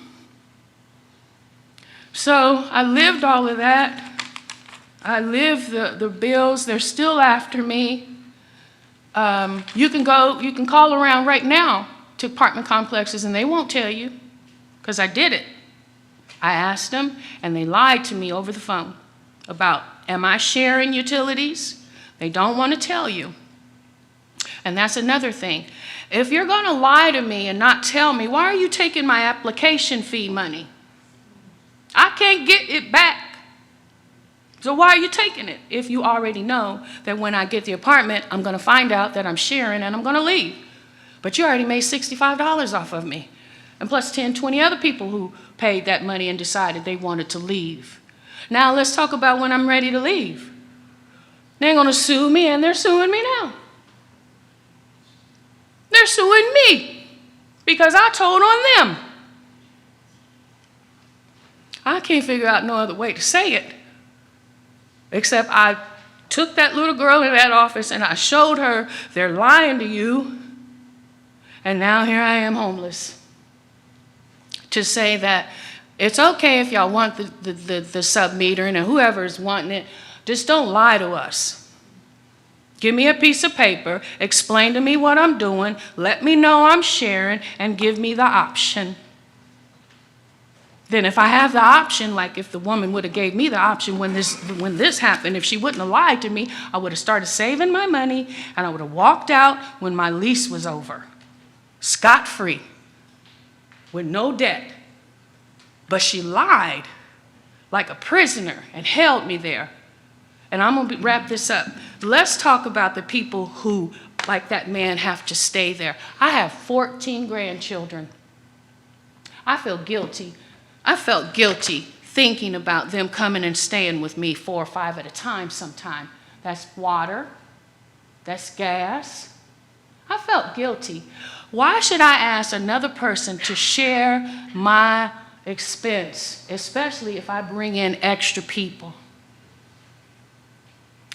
S7: So I lived all of that. I lived the bills. They're still after me. You can call around right now to apartment complexes and they won't tell you, because I did it. I asked them and they lied to me over the phone about, am I sharing utilities? They don't want to tell you. And that's another thing. If you're going to lie to me and not tell me, why are you taking my application fee money? I can't get it back. So why are you taking it if you already know that when I get the apartment, I'm going to find out that I'm sharing and I'm going to leave? But you already made $65 off of me. And plus 10, 20 other people who paid that money and decided they wanted to leave. Now let's talk about when I'm ready to leave. They're going to sue me, and they're suing me now. They're suing me because I told on them. I can't figure out no other way to say it, except I took that little girl in that office and I showed her, they're lying to you, and now here I am homeless. To say that it's okay if y'all want the sub-metering and whoever's wanting it, just don't lie to us. Give me a piece of paper, explain to me what I'm doing, let me know I'm sharing, and give me the option. Then if I have the option, like if the woman would have gave me the option when this happened, if she wouldn't have lied to me, I would have started saving my money and I would have walked out when my lease was over. Scot-free, with no debt. But she lied like a prisoner and held me there. And I'm gonna wrap this up. Let's talk about the people who, like that man, have to stay there. I have 14 grandchildren. I feel guilty. I felt guilty thinking about them coming and staying with me 4 or 5 at a time sometime. That's water, that's gas. I felt guilty. Why should I ask another person to share my expense, especially if I bring in extra people?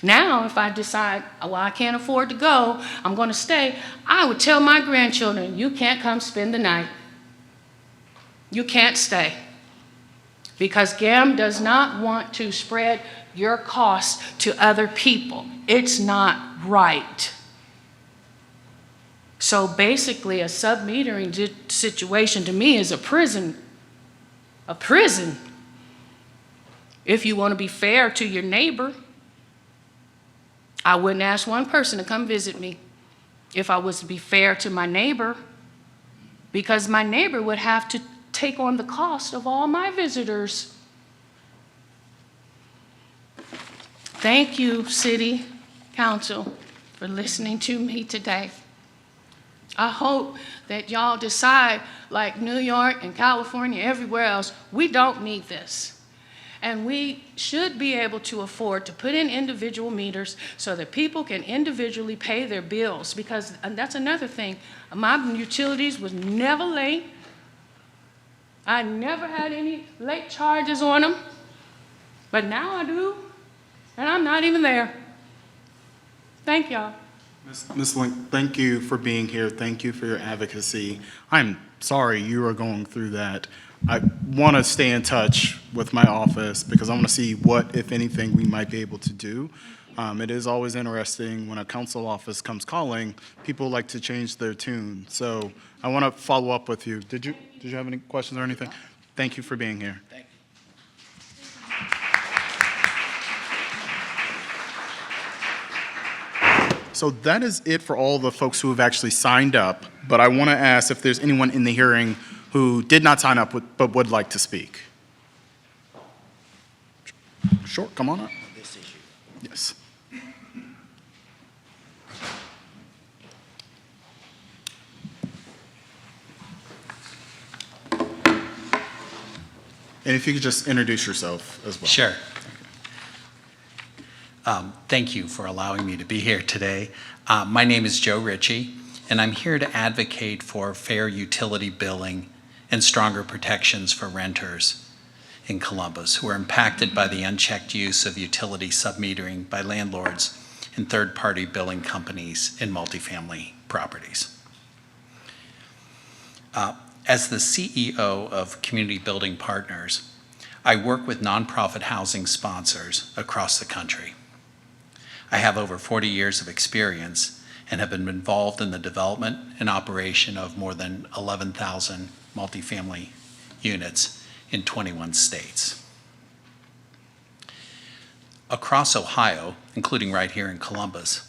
S7: Now, if I decide, well, I can't afford to go, I'm going to stay, I would tell my grandchildren, you can't come spend the night. You can't stay. Because GAM does not want to spread your costs to other people. It's not right. So basically, a sub-metering situation to me is a prison. A prison. If you want to be fair to your neighbor, I wouldn't ask one person to come visit me if I was to be fair to my neighbor, because my neighbor would have to take on the cost of all my visitors. Thank you, City Council, for listening to me today. I hope that y'all decide, like New York and California, everywhere else, we don't need this. And we should be able to afford to put in individual meters so that people can individually pay their bills, because that's another thing. My utilities was never late. I never had any late charges on them, but now I do, and I'm not even there. Thank y'all.
S1: Ms. Link, thank you for being here. Thank you for your advocacy. I'm sorry you are going through that. I want to stay in touch with my office because I want to see what, if anything, we might be able to do. It is always interesting when a council office comes calling, people like to change their tune. So I want to follow up with you. Did you have any questions or anything? Thank you for being here.
S6: Thank you.
S1: So that is it for all the folks who have actually signed up, but I want to ask if there's anyone in the hearing who did not sign up but would like to speak. Sure, come on up.
S6: This issue.
S1: Yes. And if you could just introduce yourself as well.
S8: Sure. Thank you for allowing me to be here today. My name is Joe Ritchie, and I'm here to advocate for fair utility billing and stronger protections for renters in Columbus who are impacted by the unchecked use of utility submetering by landlords and third-party billing companies in multifamily properties. As the CEO of Community Building Partners, I work with nonprofit housing sponsors across the country. I have over 40 years of experience and have been involved in the development and operation of more than 11,000 multifamily units in 21 states. Across Ohio, including right here in Columbus,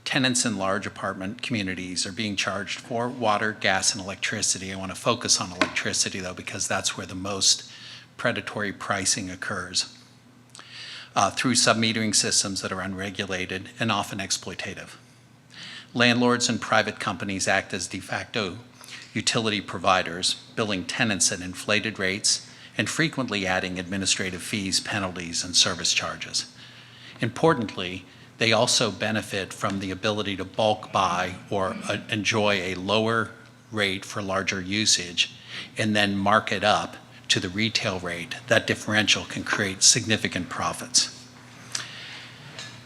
S8: tenants in large apartment communities are being charged for water, gas, and electricity. I want to focus on electricity, though, because that's where the most predatory pricing occurs through submetering systems that are unregulated and often exploitative. Landlords and private companies act as de facto utility providers, billing tenants at inflated rates and frequently adding administrative fees, penalties, and service charges. Importantly, they also benefit from the ability to bulk buy or enjoy a lower rate for larger usage and then mark it up to the retail rate. That differential can create significant profits.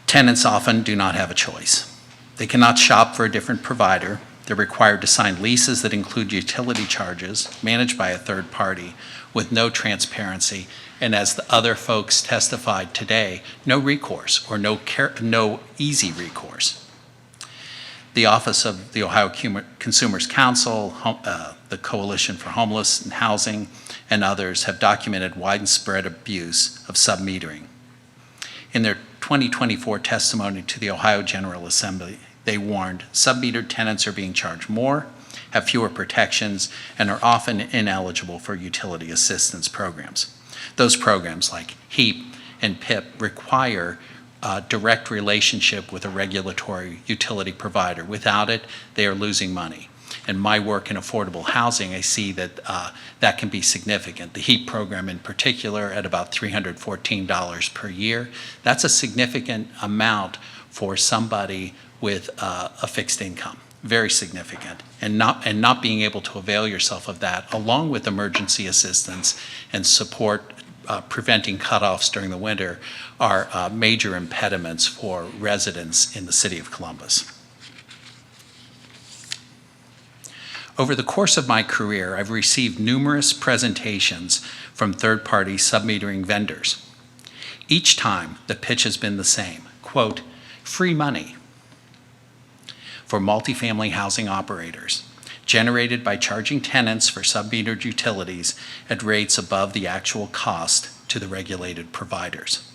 S8: Tenants often do not have a choice. They cannot shop for a different provider. They're required to sign leases that include utility charges managed by a third party with no transparency, and as the other folks testified today, no recourse or no easy recourse. The Office of the Ohio Consumers Council, the Coalition for Homeless and Housing, and others have documented widespread abuse of submetering. In their 2024 testimony to the Ohio General Assembly, they warned submetered tenants are being charged more, have fewer protections, and are often ineligible for utility assistance programs. Those programs like HEAP and PIP require a direct relationship with a regulatory utility provider. Without it, they are losing money. In my work in affordable housing, I see that that can be significant. The HEAP program in particular at about $314 per year, that's a significant amount for somebody with a fixed income. Very significant, and not being able to avail yourself of that, along with emergency assistance and support preventing cutoffs during the winter, are major impediments for residents in the city of Columbus. Over the course of my career, I've received numerous presentations from third-party submetering vendors. Each time, the pitch has been the same, quote, free money for multifamily housing operators, generated by charging tenants for submetered utilities at rates above the actual cost to the regulated providers.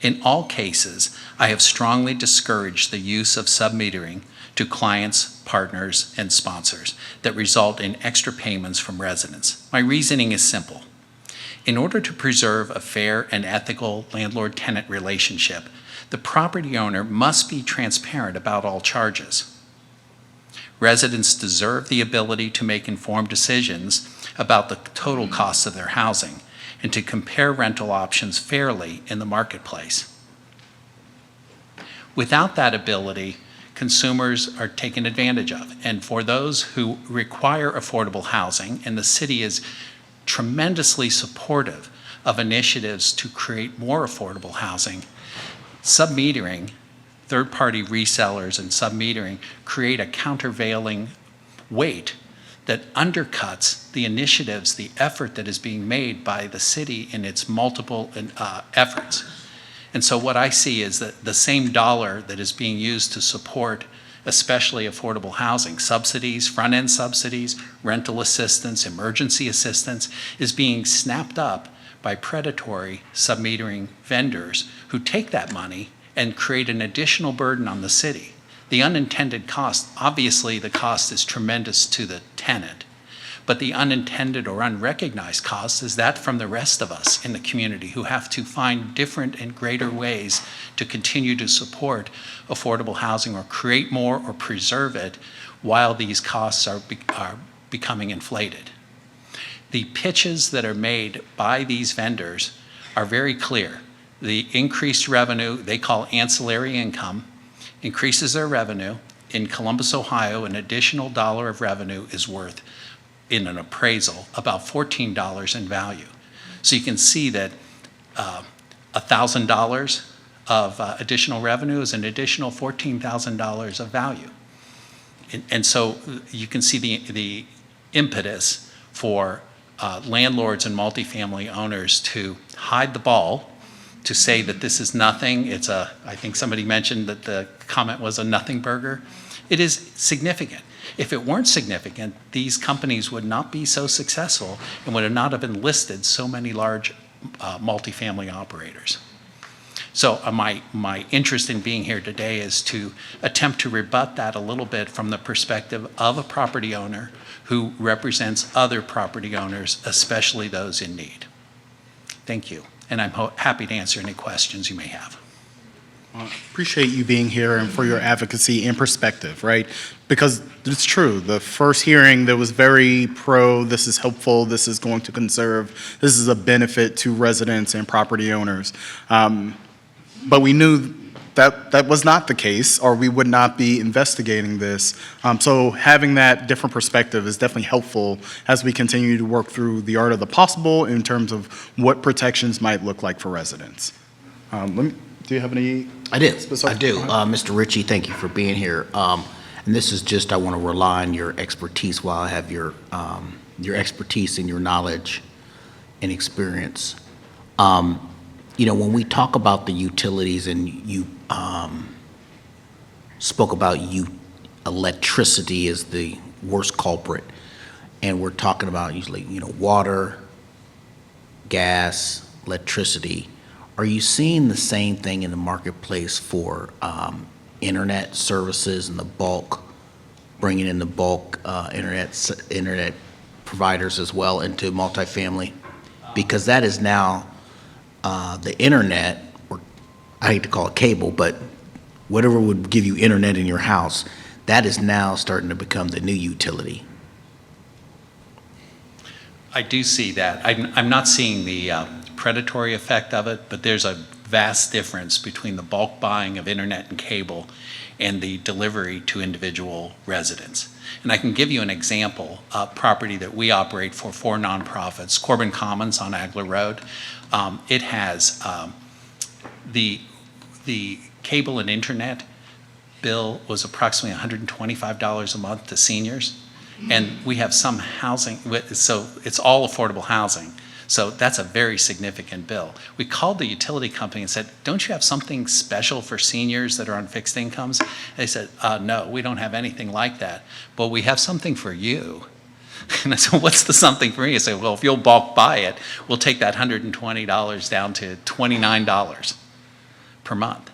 S8: In all cases, I have strongly discouraged the use of submetering to clients, partners, and sponsors that result in extra payments from residents. My reasoning is simple. In order to preserve a fair and ethical landlord-tenant relationship, the property owner must be transparent about all charges. Residents deserve the ability to make informed decisions about the total costs of their housing and to compare rental options fairly in the marketplace. Without that ability, consumers are taken advantage of. And for those who require affordable housing, and the city is tremendously supportive of initiatives to create more affordable housing, submetering, third-party resellers and submetering create a countervailing weight that undercuts the initiatives, the effort that is being made by the city in its multiple efforts. And so what I see is that the same dollar that is being used to support especially affordable housing, subsidies, front-end subsidies, rental assistance, emergency assistance, is being snapped up by predatory submetering vendors who take that money and create an additional burden on the city. The unintended cost, obviously the cost is tremendous to the tenant, but the unintended or unrecognized cost is that from the rest of us in the community who have to find different and greater ways to continue to support affordable housing or create more or preserve it while these costs are becoming inflated. The pitches that are made by these vendors are very clear. The increased revenue, they call ancillary income, increases their revenue. In Columbus, Ohio, an additional dollar of revenue is worth, in an appraisal, about $14 in value. So you can see that $1,000 of additional revenue is an additional $14,000 of value. And so you can see the impetus for landlords and multifamily owners to hide the ball, to say that this is nothing. I think somebody mentioned that the comment was a nothing burger. It is significant. If it weren't significant, these companies would not be so successful and would not have been listed so many large multifamily operators. So my interest in being here today is to attempt to rebut that a little bit from the perspective of a property owner who represents other property owners, especially those in need. Thank you, and I'm happy to answer any questions you may have.
S1: Appreciate you being here and for your advocacy and perspective, right? Because it's true, the first hearing that was very pro, this is helpful, this is going to conserve, this is a benefit to residents and property owners. But we knew that that was not the case, or we would not be investigating this. So having that different perspective is definitely helpful as we continue to work through the art of the possible in terms of what protections might look like for residents. Do you have any?
S6: I do. Mr. Ritchie, thank you for being here. And this is just, I want to rely on your expertise while I have your expertise and your knowledge and experience. When we talk about the utilities and you spoke about electricity as the worst culprit, and we're talking about usually, water, gas, electricity. Are you seeing the same thing in the marketplace for internet services and the bulk, bringing in the bulk internet providers as well into multifamily? Because that is now the internet, or I hate to call it cable, but whatever would give you internet in your house, that is now starting to become the new utility.
S8: I do see that. I'm not seeing the predatory effect of it, but there's a vast difference between the bulk buying of internet and cable and the delivery to individual residents. And I can give you an example, a property that we operate for four nonprofits, Corbin Commons on Agler Road. It has the cable and internet bill was approximately $125 a month to seniors. And we have some housing, so it's all affordable housing. So that's a very significant bill. We called the utility company and said, don't you have something special for seniors that are on fixed incomes? They said, no, we don't have anything like that. But we have something for you. And I said, what's the something for me? I said, well, if you'll bulk buy it, we'll take that $120 down to $29 per month.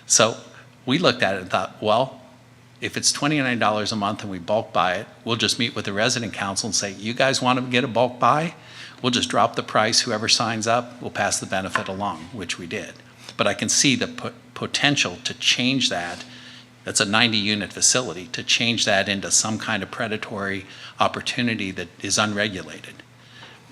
S8: So we looked at it and thought, well, if it's $29 a month and we bulk buy it, we'll just meet with the resident council and say, you guys want to get a bulk buy? We'll just drop the price. Whoever signs up, we'll pass the benefit along, which we did. But I can see the potential to change that. That's a 90-unit facility, to change that into some kind of predatory opportunity that is unregulated.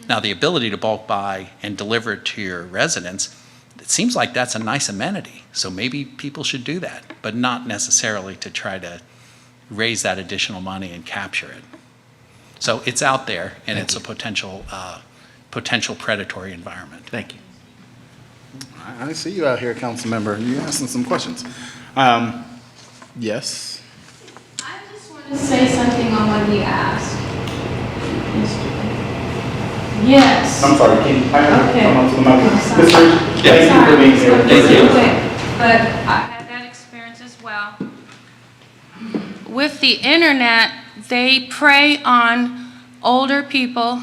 S8: Now, the ability to bulk buy and deliver it to your residents, it seems like that's a nice amenity. So maybe people should do that, but not necessarily to try to raise that additional money and capture it. So it's out there, and it's a potential predatory environment.
S6: Thank you.
S1: I see you out here, council member. You're asking some questions. Yes.
S7: I just want to say something on what he asked. Yes.
S1: I'm sorry, can you come on to the mic?
S7: I'm
S1: Mr. Thank you for being here.
S8: Thank you.
S7: But I had that experience as well. With the internet, they prey on older people,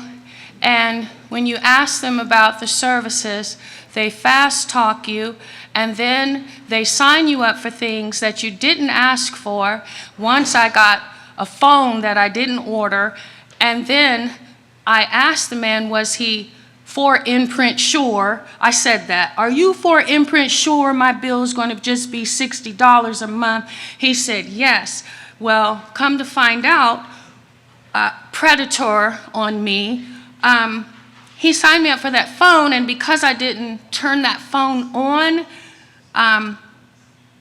S7: and when you ask them about the services, they fast talk you, and then they sign you up for things that you didn't ask for. Once I got a phone that I didn't order, and then I asked the man, was he for Imprint Sure? I said that. Are you for Imprint Sure my bill is going to just be $60 a month? He said, yes. Well, come to find out, predator on me, he signed me up for that phone, and because I didn't turn that phone on,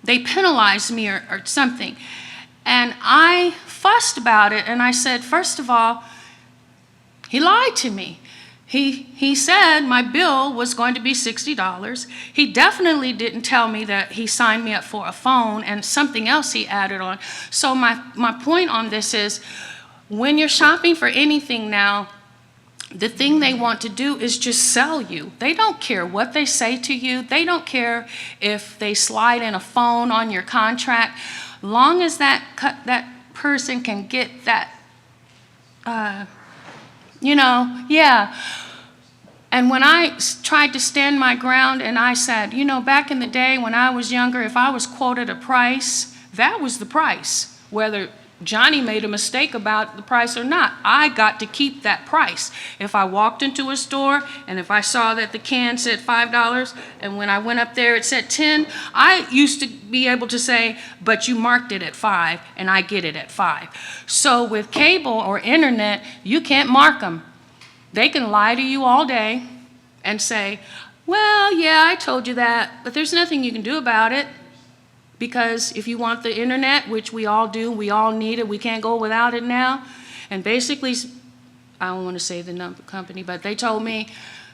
S7: they penalized me or something. And I fussed about it, and I said, first of all, he lied to me. He said my bill was going to be $60. He definitely didn't tell me that he signed me up for a phone and something else he added on. So my point on this is, when you're shopping for anything now, the thing they want to do is just sell you. They don't care what they say to you. They don't care if they slide in a phone on your contract. Long as that person can get that, yeah. And when I tried to stand my ground and I said, back in the day when I was younger, if I was quoted a price, that was the price. Whether Johnny made a mistake about the price or not, I got to keep that price. If I walked into a store and if I saw that the can said $5 and when I went up there it said 10, I used to be able to say, but you marked it at 5 and I get it at 5. So with cable or internet, you can't mark them. They can lie to you all day and say, well, yeah, I told you that, but there's nothing you can do about it. Because if you want the internet, which we all do, we all need it, we can't go without it now. And basically, I don't want to say the company, but they told me,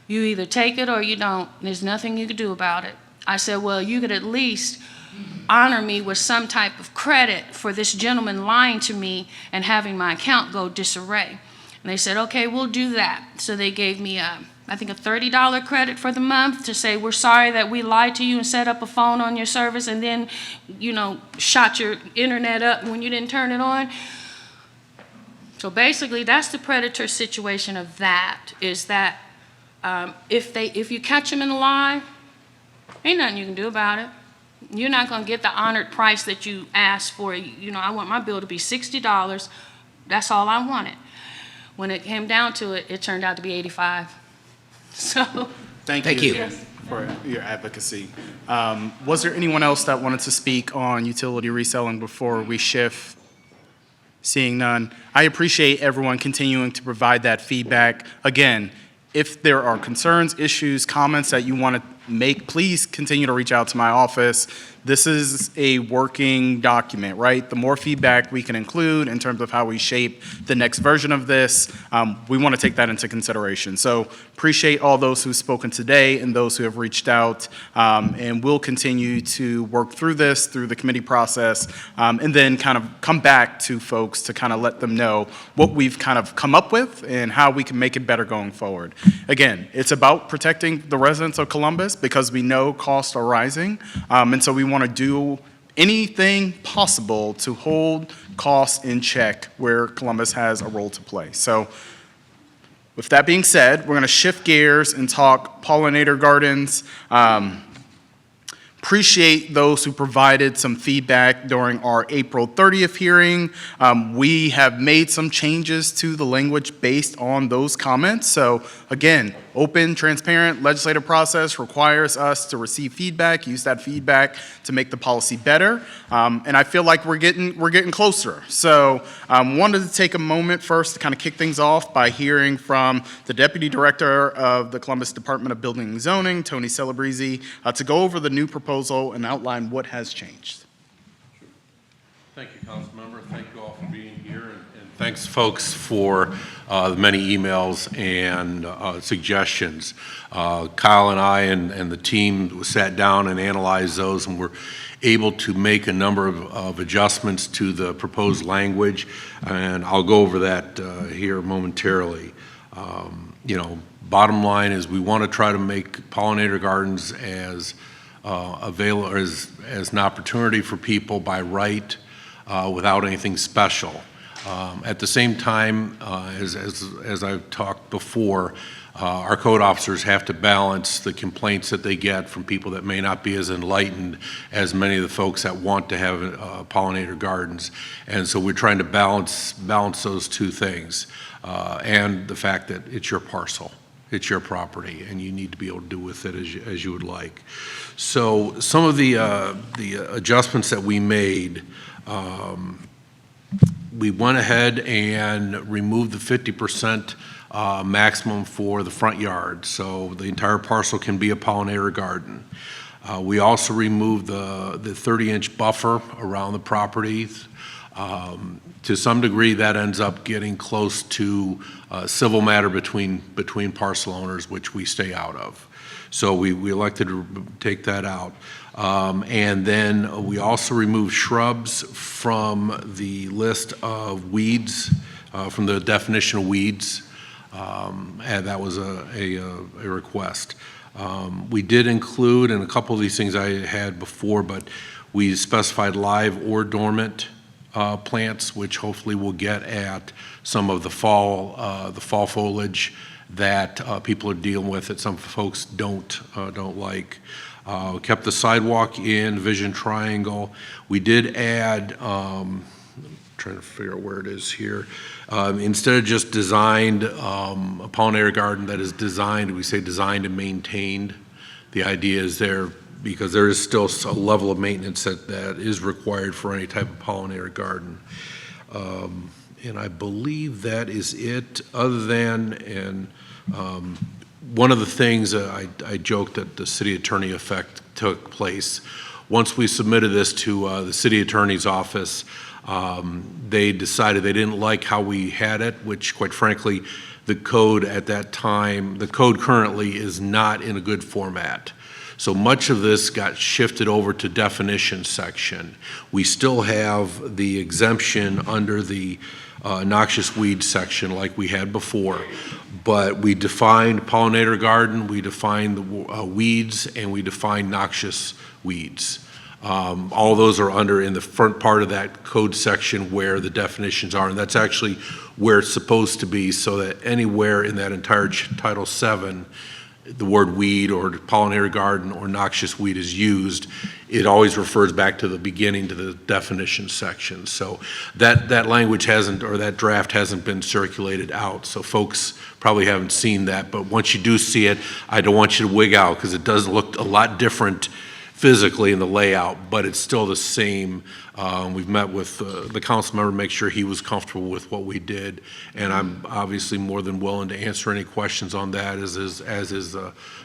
S7: you either take it or you don't. There's nothing you can do about it. I said, well, you could at least honor me with some type of credit for this gentleman lying to me and having my account go disarray. And they said, okay, we'll do that. So they gave me I think a $30 credit for the month to say, we're sorry that we lied to you and set up a phone on your service and then, shot your internet up when you didn't turn it on. So basically, that's the predator situation of that, is that if you catch them in a lie, ain't nothing you can do about it. You're not going to get the honored price that you asked for. I want my bill to be $60. That's all I wanted. When it came down to it, it turned out to be $85. So.
S1: Thank you for your advocacy. Was there anyone else that wanted to speak on utility reselling before we shift? Seeing none, I appreciate everyone continuing to provide that feedback. Again, if there are concerns, issues, comments that you want to make, please continue to reach out to my office. This is a working document, right? The more feedback we can include in terms of how we shape the next version of this, we want to take that into consideration. So appreciate all those who've spoken today and those who have reached out, and we'll continue to work through this, through the committee process, and then kind of come back to folks to kind of let them know what we've kind of come up with and how we can make it better going forward. Again, it's about protecting the residents of Columbus because we know costs are rising, and so we want to do anything possible to hold costs in check where Columbus has a role to play. So with that being said, we're going to shift gears and talk pollinator gardens. Appreciate those who provided some feedback during our April 30th hearing. We have made some changes to the language based on those comments. So again, open, transparent legislative process requires us to receive feedback, use that feedback to make the policy better. And I feel like we're getting closer. So wanted to take a moment first to kind of kick things off by hearing from the Deputy Director of the Columbus Department of Building and Zoning, Tony Celebrezzi, to go over the new proposal and outline what has changed.
S9: Thank you, Councilmember. Thank you all for being here, and thanks, folks, for the many emails and suggestions. Kyle and I and the team sat down and analyzed those, and were able to make a number of adjustments to the proposed language, and I'll go over that here momentarily. Bottom line is we want to try to make pollinator gardens as available as an opportunity for people by right, without anything special. At the same time, as I've talked before, our code officers have to balance the complaints that they get from people that may not be as enlightened as many of the folks that want to have pollinator gardens. And so we're trying to balance those two things, and the fact that it's your parcel. It's your property, and you need to be able to do with it as you would like. So some of the adjustments that we made, we went ahead and removed the 50% maximum for the front yard, so the entire parcel can be a pollinator garden. We also removed the 30-inch buffer around the properties. To some degree, that ends up getting close to civil matter between parcel owners, which we stay out of. So we elected to take that out. And then we also removed shrubs from the list of weeds, from the definition of weeds, and that was a request. We did include, and a couple of these things I had before, but we specified live or dormant plants, which hopefully will get at some of the fall foliage that people are dealing with that some folks don't like. Kept the sidewalk in vision triangle. We did add, trying to figure out where it is here. Instead of just designed, a pollinator garden that is designed, we say designed and maintained. The idea is there because there is still a level of maintenance that is required for any type of pollinator garden. And I believe that is it, other than, and one of the things I joked that the city attorney effect took place. Once we submitted this to the city attorney's office, they decided they didn't like how we had it, which quite frankly, the code at that time, the code currently is not in a good format. So much of this got shifted over to definition section. We still have the exemption under the noxious weed section like we had before, but we defined pollinator garden, we defined the weeds, and we defined noxious weeds. All those are under in the front part of that code section where the definitions are, and that's actually where it's supposed to be, so that anywhere in that entire Title VII, the word weed or pollinator garden or noxious weed is used, it always refers back to the beginning, to the definition section. So that language hasn't, or that draft hasn't been circulated out, so folks probably haven't seen that, but once you do see it, I don't want you to wig out because it does look a lot different physically in the layout, but it's still the same. We've met with the council member to make sure he was comfortable with what we did, and I'm obviously more than willing to answer any questions on that, as is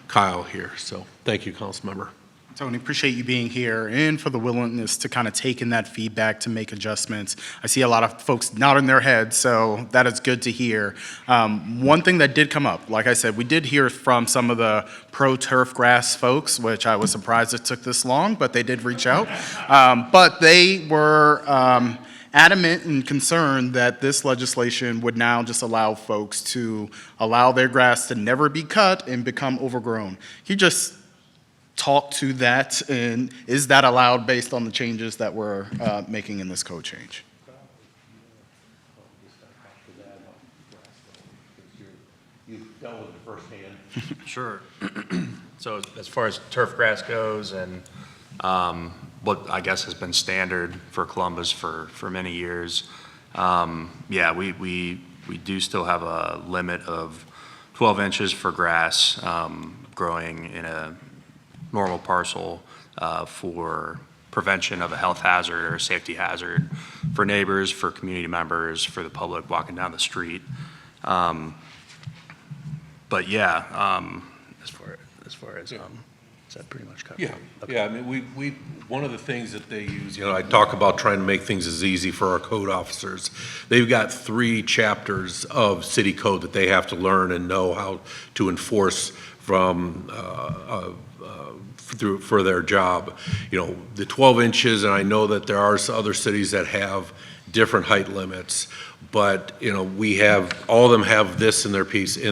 S9: Kyle here. So thank you, council member.
S1: Tony, appreciate you being here and for the willingness to kind of take in that feedback to make adjustments. I see a lot of folks nodding their heads, so that is good to hear. One thing that did come up, like I said, we did hear from some of the pro-turf grass folks, which I was surprised it took this long, but they did reach out. But they were adamant and concerned that this legislation would now just allow folks to allow their grass to never be cut and become overgrown. He just talk to that, and is that allowed based on the changes that we're making in this code change?
S9: You've dealt with it firsthand.
S10: Sure. So as far as turf grass goes, and what I guess has been standard for Columbus for many years, yeah, we do still have a limit of 12 inches for grass growing in a normal parcel for prevention of a health hazard or a safety hazard for neighbors, for community members, for the public walking down the street. But yeah, as far as is that pretty much covered?
S9: Yeah,
S10: Okay.
S9: yeah. I mean, we one of the things that they use, I talk about trying to make things as easy for our code officers. They've got 3 chapters of city code that they have to learn and know how to enforce from for their job. The 12 inches, and I know that there are other cities that have different height limits, but we have, all of them have this in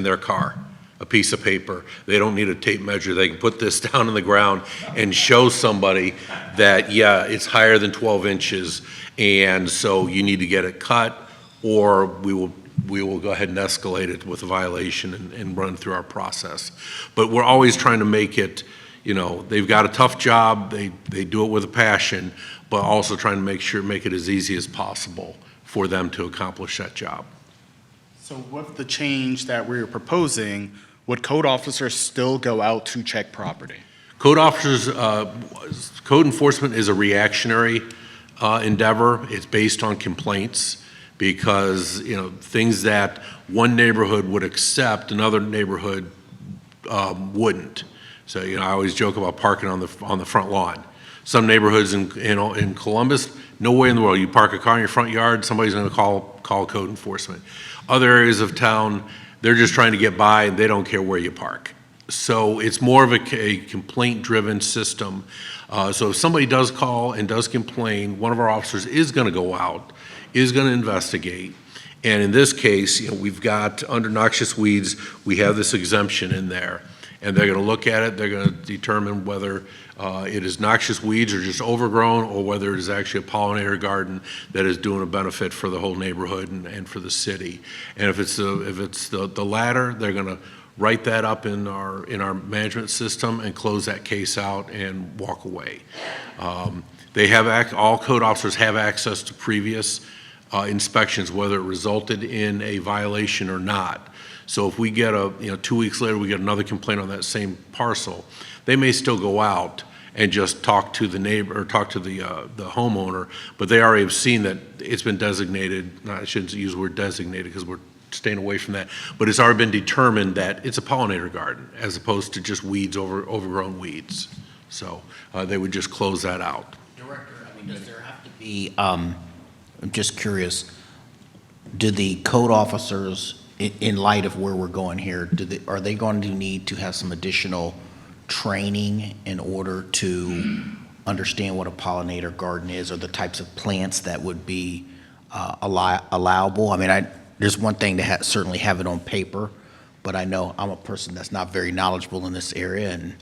S9: their car, a piece of paper. They don't need a tape measure. They can put this down on the ground and show somebody that, yeah, it's higher than 12 inches, and so you need to get it cut, or we will go ahead and escalate it with a violation and run through our process. But we're always trying to make it, they've got a tough job, they do it with a passion, but also trying to make it as easy as possible for them to accomplish that job.
S1: So with the change that we're proposing, would code officers still go out to check property?
S9: Code officers, code enforcement is a reactionary endeavor. It's based on complaints because, you know, things that one neighborhood would accept, another neighborhood wouldn't. So, you know, I always joke about parking on the front lawn. Some neighborhoods in Columbus, no way in the world. You park a car in your front yard, somebody's going to call code enforcement. Other areas of town, they're just trying to get by and they don't care where you park. So it's more of a complaint-driven system. So if somebody does call and does complain, one of our officers is going to go out, is going to investigate. And in this case, you know, we've got under noxious weeds, we have this exemption in there. And they're going to look at it, they're going to determine whether it is noxious weeds or just overgrown, or whether it is actually a pollinator garden that is doing a benefit for the whole neighborhood and for the city. And if it's the latter, they're going to write that up in our management system and close that case out and walk away. They have all code officers have access to previous inspections, whether it resulted in a violation or not. So if we get 2 weeks later, we get another complaint on that same parcel, they may still go out and just talk to the neighbor or talk to the homeowner, but they already have seen that it's been designated. I shouldn't use the word designated because we're staying away from that, but it's already been determined that it's a pollinator garden as opposed to just weeds, overgrown weeds. So they would just close that out.
S6: Director, I mean, does there have to be, I'm just curious, do the code officers, in light of where we're going here, are they going to need to have some additional training in order to understand what a pollinator garden is, or the types of plants that would be allowable? I mean, there's one thing to certainly have it on paper, but I know I'm a person that's not very knowledgeable in this area, and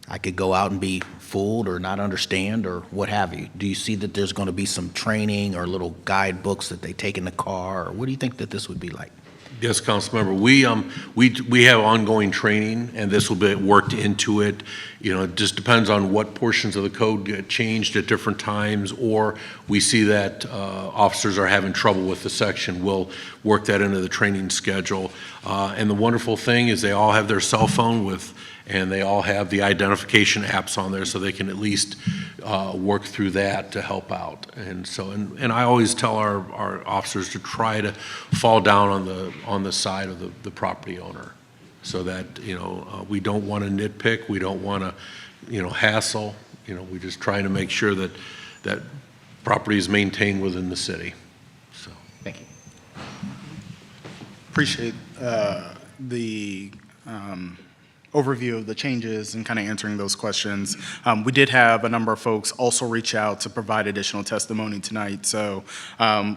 S6: I could go out and be fooled or not understand or what have you. Do you see that there's going to be some training or little guidebooks that they take in the car, or what do you think that this would be like?
S9: Yes, Councilmember, we have ongoing training, and this will be worked into it. You know, it just depends on what portions of the code get changed at different times, or we see that officers are having trouble with the section. We'll work that into the training schedule. And the wonderful thing is they all have their cell phone and they all have the identification apps on there, so they can at least work through that to help out. And so, and I always tell our officers to try to fall down on the side of the property owner, so that, you know, we don't want to nitpick, we don't want to, you know, hassle. You know, we're just trying to make sure that property is maintained within the city. So,
S6: Thank you.
S1: Appreciate the overview of the changes and kind of answering those questions. We did have a number of folks also reach out to provide additional testimony tonight, so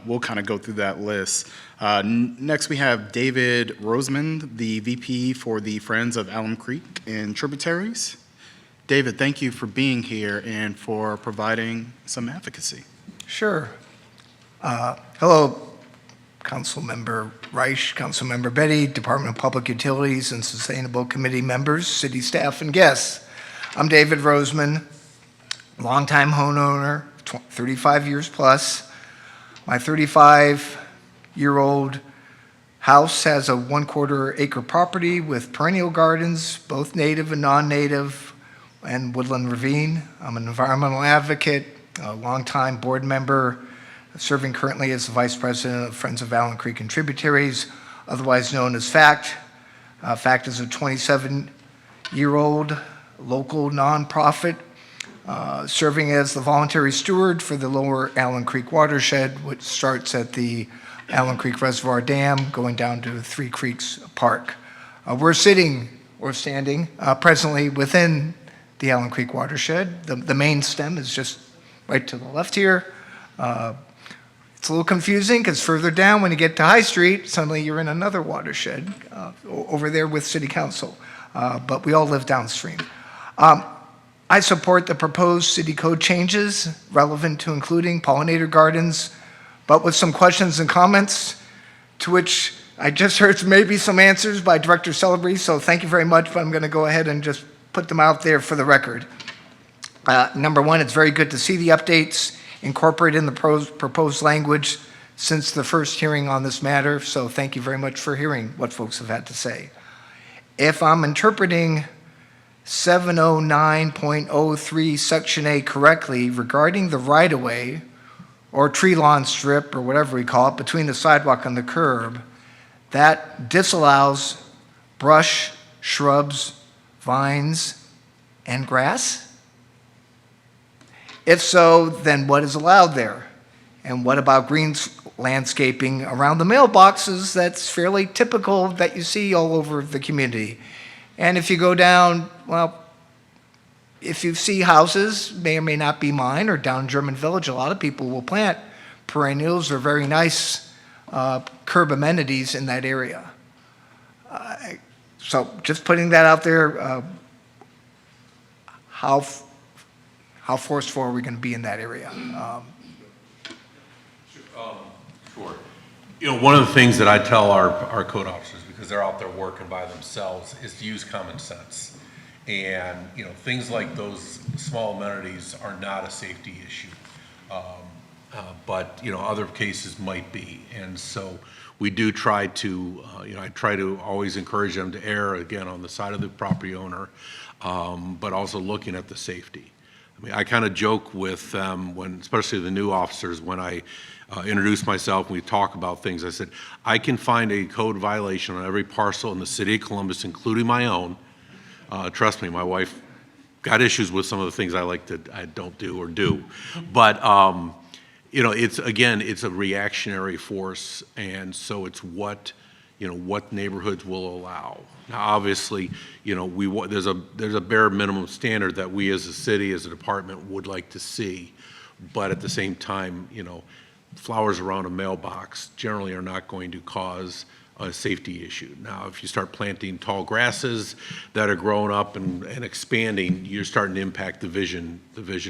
S1: we'll kind of go through that list. Next, we have David Rosemond, the VP for the Friends of Alum Creek and Tributaries. David, thank you for being here and for providing some advocacy.
S11: Sure. Hello, Councilmember Wyche, Councilmember Betty, Department of Public Utilities and Sustainable Committee members, city staff, and guests. I'm David Rosemond, longtime homeowner, 35 years plus. My 35-year-old house has a 1/4 acre property with perennial gardens, both native and non-native, and woodland ravine. I'm an environmental advocate, a longtime board member, serving currently as the Vice President of Friends of Alum Creek and Tributaries, otherwise known as FACT. FACT is a 27-year-old local nonprofit serving as the voluntary steward for the Lower Alum Creek watershed, which starts at the Alum Creek Reservoir Dam going down to Three Creeks Park. We're standing presently within the Alum Creek watershed. The main stem is just right to the left here. It's a little confusing because further down when you get to High Street, suddenly you're in another watershed over there with City Council, but we all live downstream. I support the proposed city code changes relevant to including pollinator gardens, but with some questions and comments to which I just heard maybe some answers by Director Celebrity, so thank you very much, but I'm going to go ahead and just put them out there for the record. Number one, it's very good to see the updates incorporated in the proposed language since the first hearing on this matter, so thank you very much for hearing what folks have had to say. If I'm interpreting 709.03 Section A correctly regarding the right-of-way or tree lawn strip, or whatever we call it, between the sidewalk and the curb, that disallows brush, shrubs, vines, and grass? If so, then what is allowed there? And what about green landscaping around the mailboxes that's fairly typical that you see all over the community? And if you go down, well, if you see houses, may or may not be mine, or down German Village, a lot of people will plant perennials or very nice curb amenities in that area. So just putting that out there, how forceful are we going to be in that area?
S9: Sure. You know, one of the things that I tell our code officers, because they're out there working by themselves, is to use common sense. And, you know, things like those small amenities are not a safety issue. But, you know, other cases might be. And so we do try to, you know, I try to always encourage them to err, again, on the side of the property owner, but also looking at the safety. I mean, I kind of joke with them, when, especially the new officers, when I introduce myself and we talk about things, I said, I can find a code violation on every parcel in the city of Columbus, including my own. Trust me, my wife got issues with some of the things I don't do or do. But, you know, it's, again, it's a reactionary force, and so it's what, you know, what neighborhoods will allow. Now, obviously, you know, there's a bare minimum standard that we as a city, as a department, would like to see. But at the same time, you know, flowers around a mailbox generally are not going to cause a safety issue. Now, if you start planting tall grasses that are growing up and expanding, you're starting to impact the vision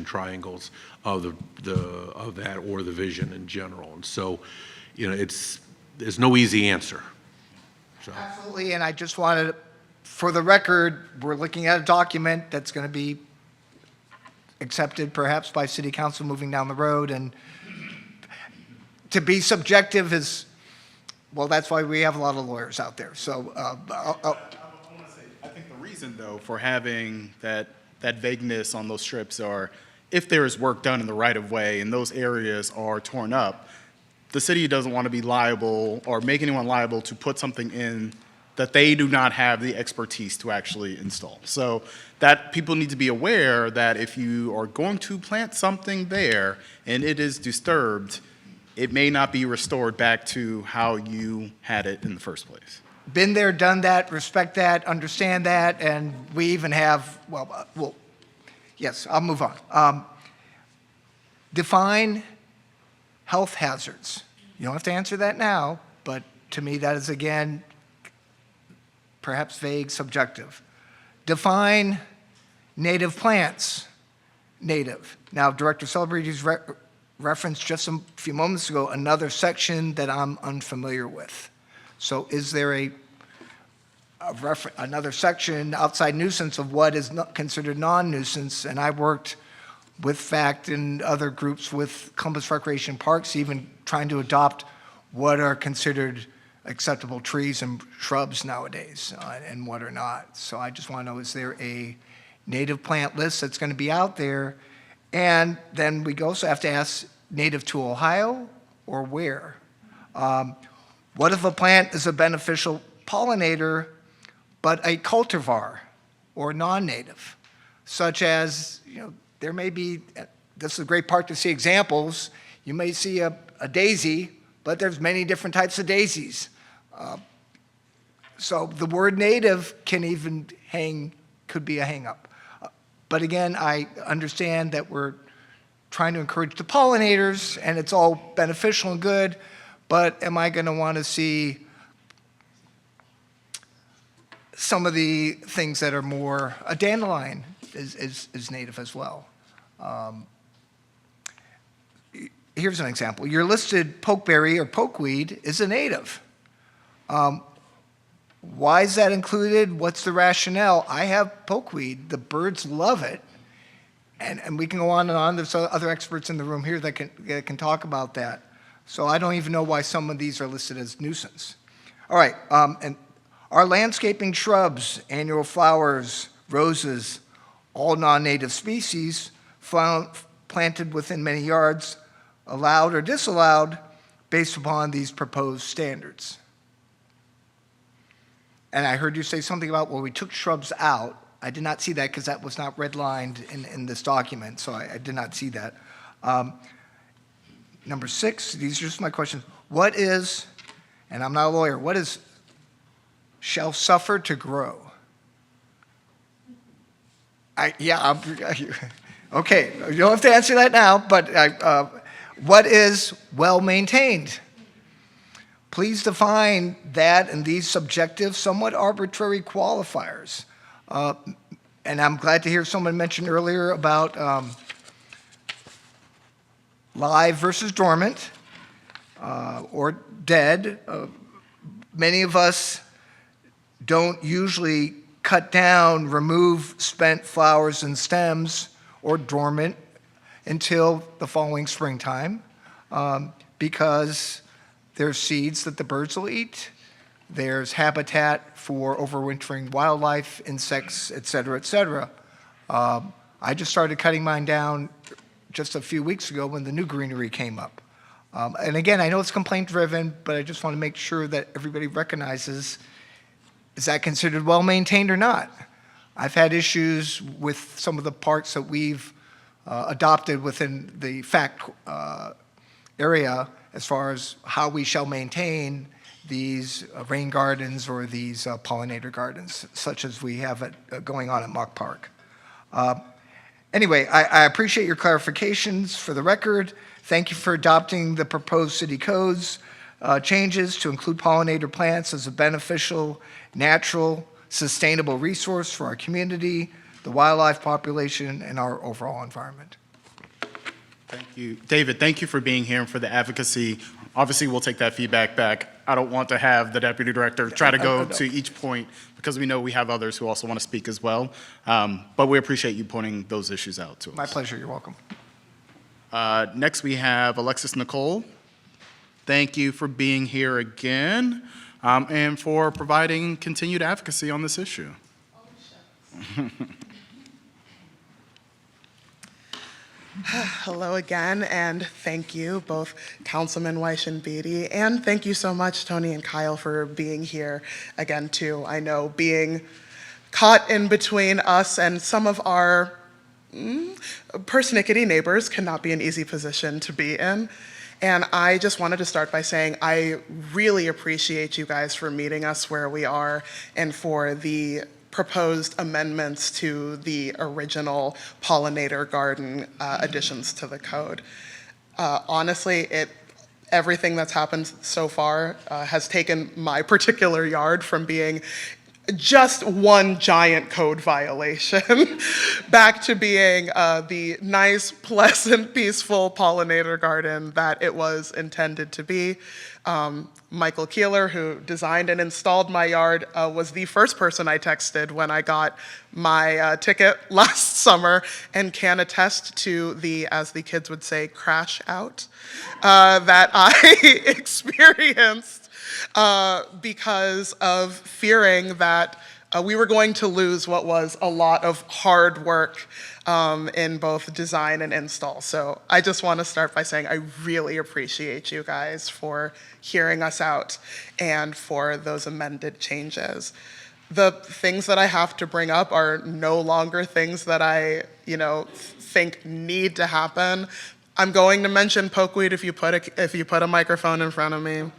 S9: triangles of that, or the vision in general. And so, you know, there's no easy answer. So.
S11: Absolutely, and I just wanted, for the record, we're looking at a document that's going to be accepted perhaps by City Council moving down the road, and to be subjective is, well, that's why we have a lot of lawyers out there. So
S1: I want to say, I think the reason, though, for having that vagueness on those strips are, if there is work done in the right-of-way and those areas are torn up, the city doesn't want to be liable or make anyone liable to put something in that they do not have the expertise to actually install. So that people need to be aware that if you are going to plant something there and it is disturbed, it may not be restored back to how you had it in the first place.
S11: Been there, done that, respect that, understand that, and we even have, well, yes, I'll move on. Define health hazards. You don't have to answer that now, but to me that is, again, perhaps vague, subjective. Define native plants. Native. Now, Director Celebrity's referenced just a few moments ago another section that I'm unfamiliar with. So is there another section, outside nuisance, of what is not considered non-nuisance? And I worked with FACT and other groups with Columbus Recreation Parks, even trying to adopt what are considered acceptable trees and shrubs nowadays, and what are not. So I just want to know, is there a native plant list that's going to be out there? And then we also have to ask, native to Ohio or where? What if a plant is a beneficial pollinator, but a cultivar or non-native, such as, you know, there may be, this is a great park to see examples. You may see a daisy, but there's many different types of daisies. So the word native can even could be a hang-up. But again, I understand that we're trying to encourage the pollinators, and it's all beneficial and good, but am I going to want to see some of the things that are more, a dandelion is native as well. Here's an example. Your listed pokeberry or pokeweed is a native. Why is that included? What's the rationale? I have pokeweed. The birds love it. And we can go on and on. There's other experts in the room here that can talk about that. So I don't even know why some of these are listed as nuisance. All right, and our landscaping shrubs, annual flowers, roses, all non-native species, planted within many yards allowed or disallowed based upon these proposed standards. And I heard you say something about, well, we took shrubs out. I did not see that because that was not redlined in this document, so I did not see that. Number 6, these are just my questions. What is, and I'm not a lawyer, what is shall suffer to grow? Okay, you don't have to answer that now, but what is well-maintained? Please define that and these subjective, somewhat arbitrary qualifiers. And I'm glad to hear someone mention earlier about live versus dormant or dead. Many of us don't usually cut down, remove spent flowers and stems or dormant until the following springtime because there's seeds that the birds will eat. There's habitat for overwintering wildlife, insects, et cetera, et cetera. I just started cutting mine down just a few weeks ago when the new greenery came up. And again, I know it's complaint-driven, but I just want to make sure that everybody recognizes, is that considered well-maintained or not? I've had issues with some of the parks that we've adopted within the FACT area as far as how we shall maintain these rain gardens or these pollinator gardens, such as we have going on at Mock Park. Anyway, I appreciate your clarifications. For the record, thank you for adopting the proposed city codes changes to include pollinator plants as a beneficial, natural, sustainable resource for our community, the wildlife population, and our overall environment.
S1: Thank you. David, thank you for being here and for the advocacy. Obviously, we'll take that feedback back. I don't want to have the deputy director try to go to each point because we know we have others who also want to speak as well. But we appreciate you pointing those issues out to us.
S11: My pleasure. You're welcome.
S1: Next, we have Alexis Nicole. Thank you for being here again and for providing continued advocacy on this issue.
S12: Hello again, and thank you, both Councilman Wyche and Beatty, and thank you so much, Tony and Kyle, for being here again, too. I know being caught in between us and some of our persnickety neighbors cannot be an easy position to be in. And I just wanted to start by saying I really appreciate you guys for meeting us where we are and for the proposed amendments to the original pollinator garden additions to the code. Honestly, everything that's happened so far has taken my particular yard from being just one giant code violation back to being the nice, pleasant, peaceful pollinator garden that it was intended to be. Michael Keeler, who designed and installed my yard, was the first person I texted when I got my ticket last summer and can attest to the, as the kids would say, crash out that I experienced because of fearing that we were going to lose what was a lot of hard work in both design and install. So I just want to start by saying I really appreciate you guys for hearing us out and for those amended changes. The things that I have to bring up are no longer things that I, think need to happen. I'm going to mention pokeweed if you put a microphone in front of me.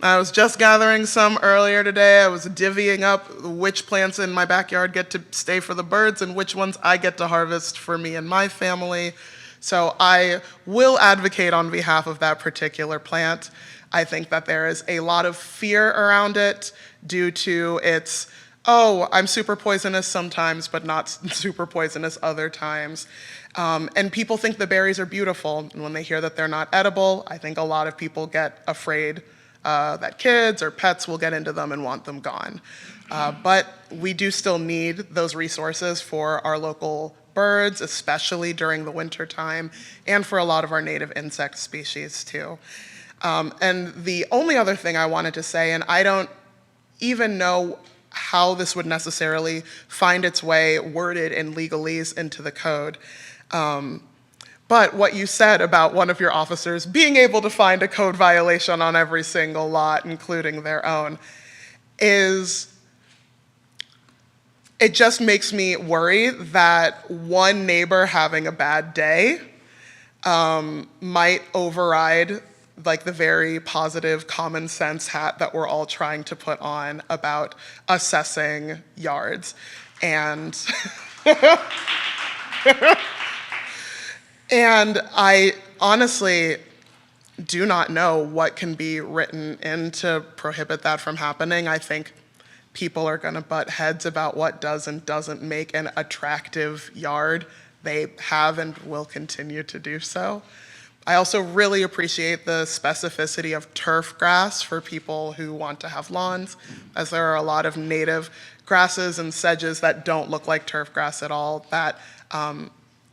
S12: I was just gathering some earlier today. I was divvying up which plants in my backyard get to stay for the birds and which ones I get to harvest for me and my family. So I will advocate on behalf of that particular plant. I think that there is a lot of fear around it due to its, I'm super poisonous sometimes, but not super poisonous other times. And people think the berries are beautiful. And when they hear that they're not edible, I think a lot of people get afraid that kids or pets will get into them and want them gone. But we do still need those resources for our local birds, especially during the winter time, and for a lot of our native insect species too. And the only other thing I wanted to say, and I don't even know how this would necessarily find its way worded in legalese into the code, But what you said about one of your officers being able to find a code violation on every single lot, including their own, it just makes me worry that one neighbor having a bad day might override like the very positive common sense hat that we're all trying to put on about assessing yards. And and I honestly do not know what can be written in to prohibit that from happening. I think people are going to butt heads about what does and doesn't make an attractive yard. They have and will continue to do so. I also really appreciate the specificity of turf grass for people who want to have lawns, as there are a lot of native grasses and sedges that don't look like turf grass at all that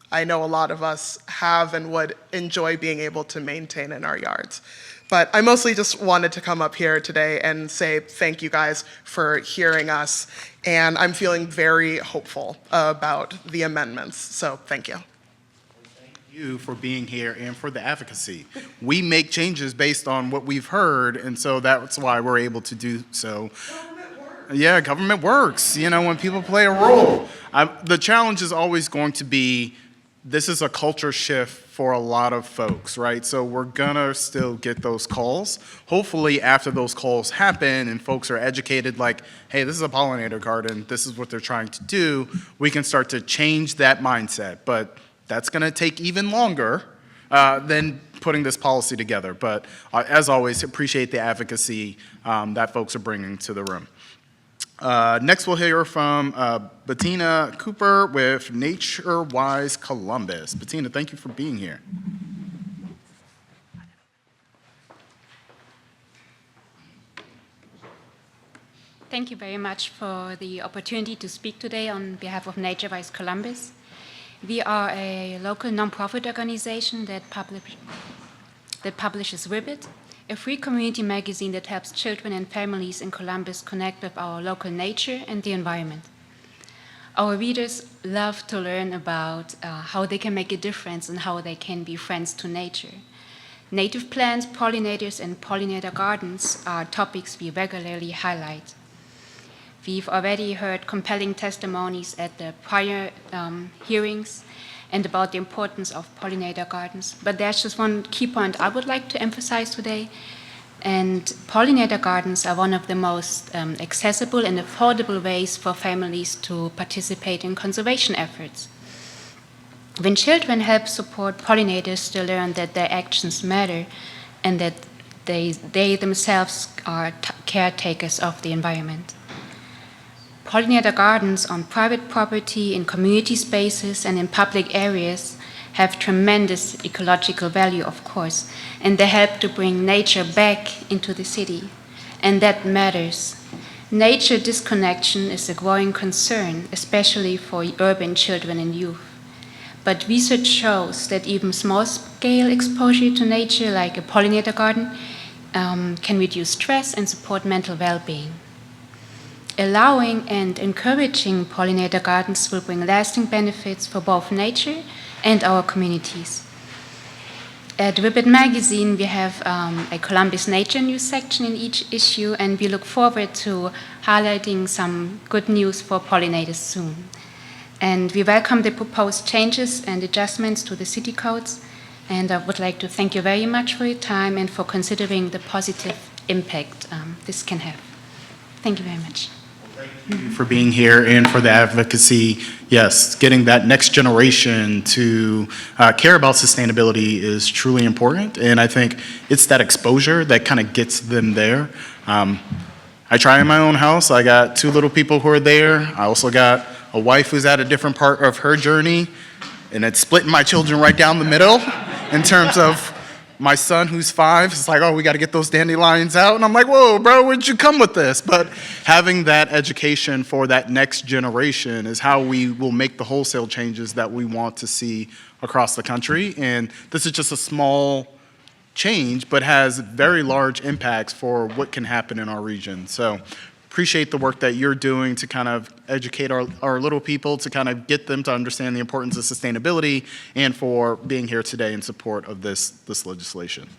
S12: I know a lot of us have and would enjoy being able to maintain in our yards. But I mostly just wanted to come up here today and say thank you guys for hearing us, and I'm feeling very hopeful about the amendments, so thank you.
S1: You for being here and for the advocacy. We make changes based on what we've heard, and so that's why we're able to do so. Yeah, government works, you know, when people play a role. The challenge is always going to be, this is a culture shift for a lot of folks, right? So we're gonna still get those calls. Hopefully after those calls happen and folks are educated like, hey, this is a pollinator garden, this is what they're trying to do, we can start to change that mindset. But that's gonna take even longer than putting this policy together. But as always, appreciate the advocacy that folks are bringing to the room. Next, we'll hear from Bettina Cooper with Nature Wise Columbus. Bettina, thank you for being here.
S13: Thank you very much for the opportunity to speak today on behalf of Nature Wise Columbus. We are a local nonprofit organization that publishes Ribbit, a free community magazine that helps children and families in Columbus connect with our local nature and the environment. Our readers love to learn about how they can make a difference and how they can be friends to nature. Native plants, pollinators, and pollinator gardens are topics we regularly highlight. We've already heard compelling testimonies at the prior hearings and about the importance of pollinator gardens. But there's just one key point I would like to emphasize today, and pollinator gardens are one of the most accessible and affordable ways for families to participate in conservation efforts. When children help support pollinators, they learn that their actions matter and that they themselves are caretakers of the environment. Pollinator gardens on private property, in community spaces, and in public areas have tremendous ecological value, of course, and they help to bring nature back into the city, and that matters. Nature disconnection is a growing concern, especially for urban children and youth. But research shows that even small-scale exposure to nature, like a pollinator garden, can reduce stress and support mental well-being. Allowing and encouraging pollinator gardens will bring lasting benefits for both nature and our communities. At Ribbit Magazine, we have a Columbus Nature News section in each issue, and we look forward to highlighting some good news for pollinators soon. And we welcome the proposed changes and adjustments to the city codes, and I would like to thank you very much for your time and for considering the positive impact this can have. Thank you very much.
S1: Thank you for being here and for the advocacy. Yes, getting that next generation to care about sustainability is truly important, and I think it's that exposure that kind of gets them there. I try in my own house. I got 2 little people who are there. I also got a wife who's at a different part of her journey, and it's splitting my children right down the middle in terms of my son, who's 5, is like, oh, we got to get those dandelions out. And I'm like, whoa, bro, where'd you come with this? But having that education for that next generation is how we will make the wholesale changes that we want to see across the country. And this is just a small change, but has very large impacts for what can happen in our region. So appreciate the work that you're doing to kind of educate our little people, to kind of get them to understand the importance of sustainability, and for being here today in support of this legislation.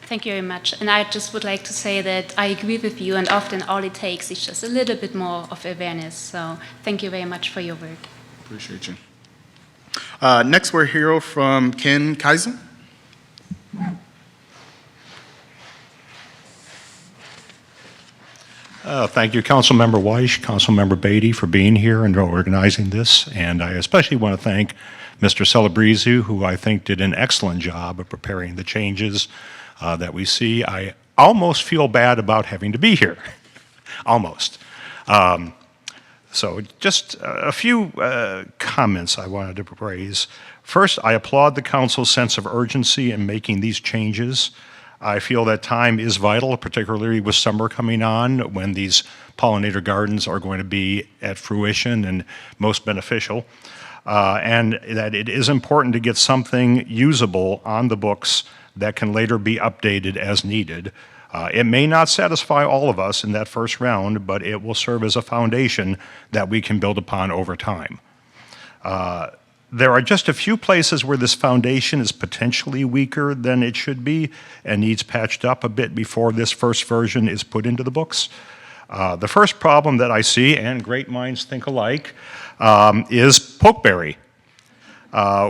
S13: Thank you very much. And I just would like to say that I agree with you, and often all it takes is just a little bit more of awareness. So thank you very much for your work.
S1: Appreciate you. Next, we'll hear from Ken Kaiser.
S14: Thank you, Councilmember Wyche, Councilmember Beatty, for being here and organizing this. And I especially want to thank Mr. Celebrezze, who I think did an excellent job of preparing the changes that we see. I almost feel bad about having to be here, almost. So just a few comments I wanted to raise. First, I applaud the council's sense of urgency in making these changes. I feel that time is vital, particularly with summer coming on, when these pollinator gardens are going to be at fruition and most beneficial, and that it is important to get something usable on the books that can later be updated as needed. It may not satisfy all of us in that first round, but it will serve as a foundation that we can build upon over time. There are just a few places where this foundation is potentially weaker than it should be and needs patched up a bit before this first version is put into the books. The first problem that I see, and great minds think alike, is pokeberry,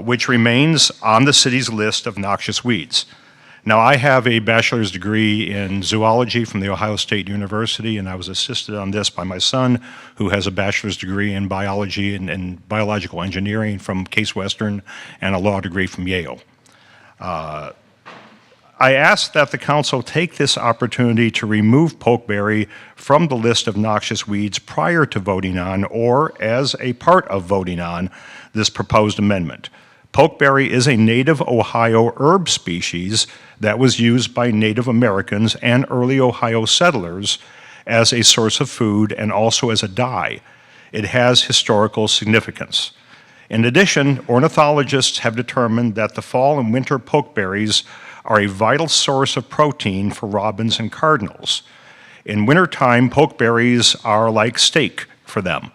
S14: which remains on the city's list of noxious weeds. Now, I have a bachelor's degree in zoology from The Ohio State University, and I was assisted on this by my son, who has a bachelor's degree in biology and biological engineering from Case Western and a law degree from Yale. I ask that the council take this opportunity to remove pokeberry from the list of noxious weeds prior to voting on, or as a part of voting on, this proposed amendment. Pokeberry is a native Ohio herb species that was used by Native Americans and early Ohio settlers as a source of food and also as a dye. It has historical significance. In addition, ornithologists have determined that the fall and winter pokeberries are a vital source of protein for robins and cardinals. In wintertime, pokeberries are like steak for them.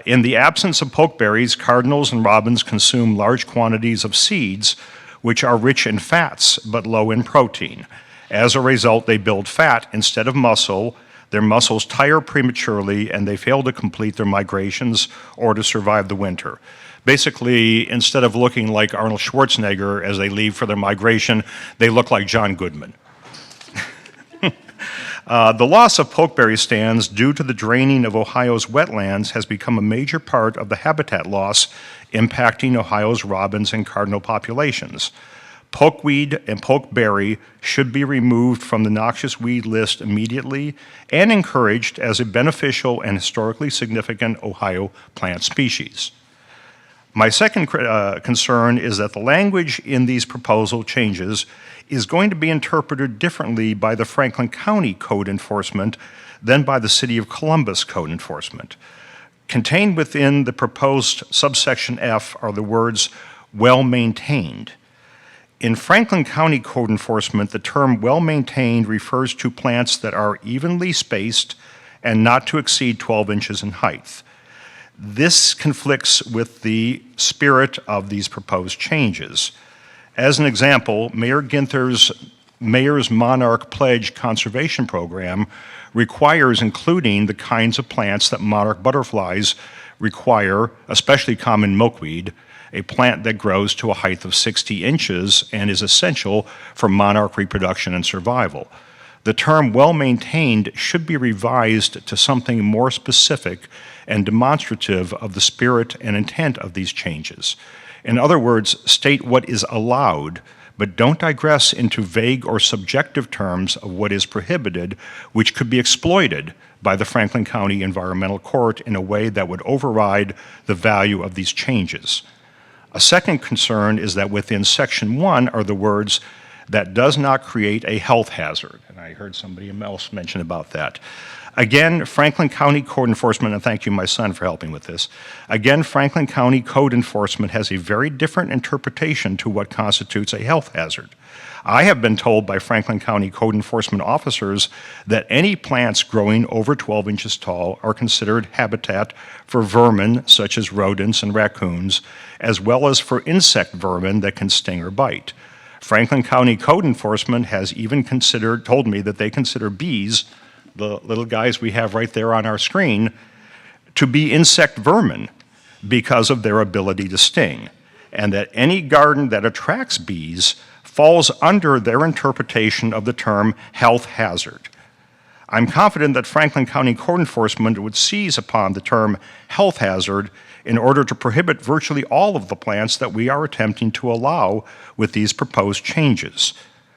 S14: In the absence of pokeberries, cardinals and robins consume large quantities of seeds, which are rich in fats but low in protein. As a result, they build fat instead of muscle. Their muscles tire prematurely, and they fail to complete their migrations or to survive the winter. Basically, instead of looking like Arnold Schwarzenegger as they leave for their migration, they look like John Goodman. The loss of pokeberry stands due to the draining of Ohio's wetlands has become a major part of the habitat loss impacting Ohio's robins and cardinal populations. Pokeweed and pokeberry should be removed from the noxious weed list immediately and encouraged as a beneficial and historically significant Ohio plant species. My second concern is that the language in these proposal changes is going to be interpreted differently by the Franklin County Code Enforcement than by the City of Columbus Code Enforcement. Contained within the proposed subsection F are the words, well-maintained. In Franklin County Code Enforcement, the term well-maintained refers to plants that are evenly spaced and not to exceed 12 inches in height. This conflicts with the spirit of these proposed changes. As an example, Mayor Ginther's Mayor's Monarch Pledge Conservation Program requires including the kinds of plants that monarch butterflies require, especially common milkweed, a plant that grows to a height of 60 inches and is essential for monarch reproduction and survival. The term well-maintained should be revised to something more specific and demonstrative of the spirit and intent of these changes. In other words, state what is allowed, but don't digress into vague or subjective terms of what is prohibited, which could be exploited by the Franklin County Environmental Court in a way that would override the value of these changes. A second concern is that within Section 1 are the words, "that does not create a health hazard." And I heard somebody else mention about that. Again, Franklin County Code Enforcement, and thank you, my son, for helping with this. Again, Franklin County Code Enforcement has a very different interpretation to what constitutes a health hazard. I have been told by Franklin County code enforcement officers that any plants growing over 12 inches tall are considered habitat for vermin such as rodents and raccoons, as well as for insect vermin that can sting or bite. Franklin County code enforcement has even told me that they consider bees, the little guys we have right there on our screen, to be insect vermin because of their ability to sting, and that any garden that attracts bees falls under their interpretation of the term health hazard. I'm confident that Franklin County code enforcement would seize upon the term health hazard in order to prohibit virtually all of the plants that we are attempting to allow with these proposed changes.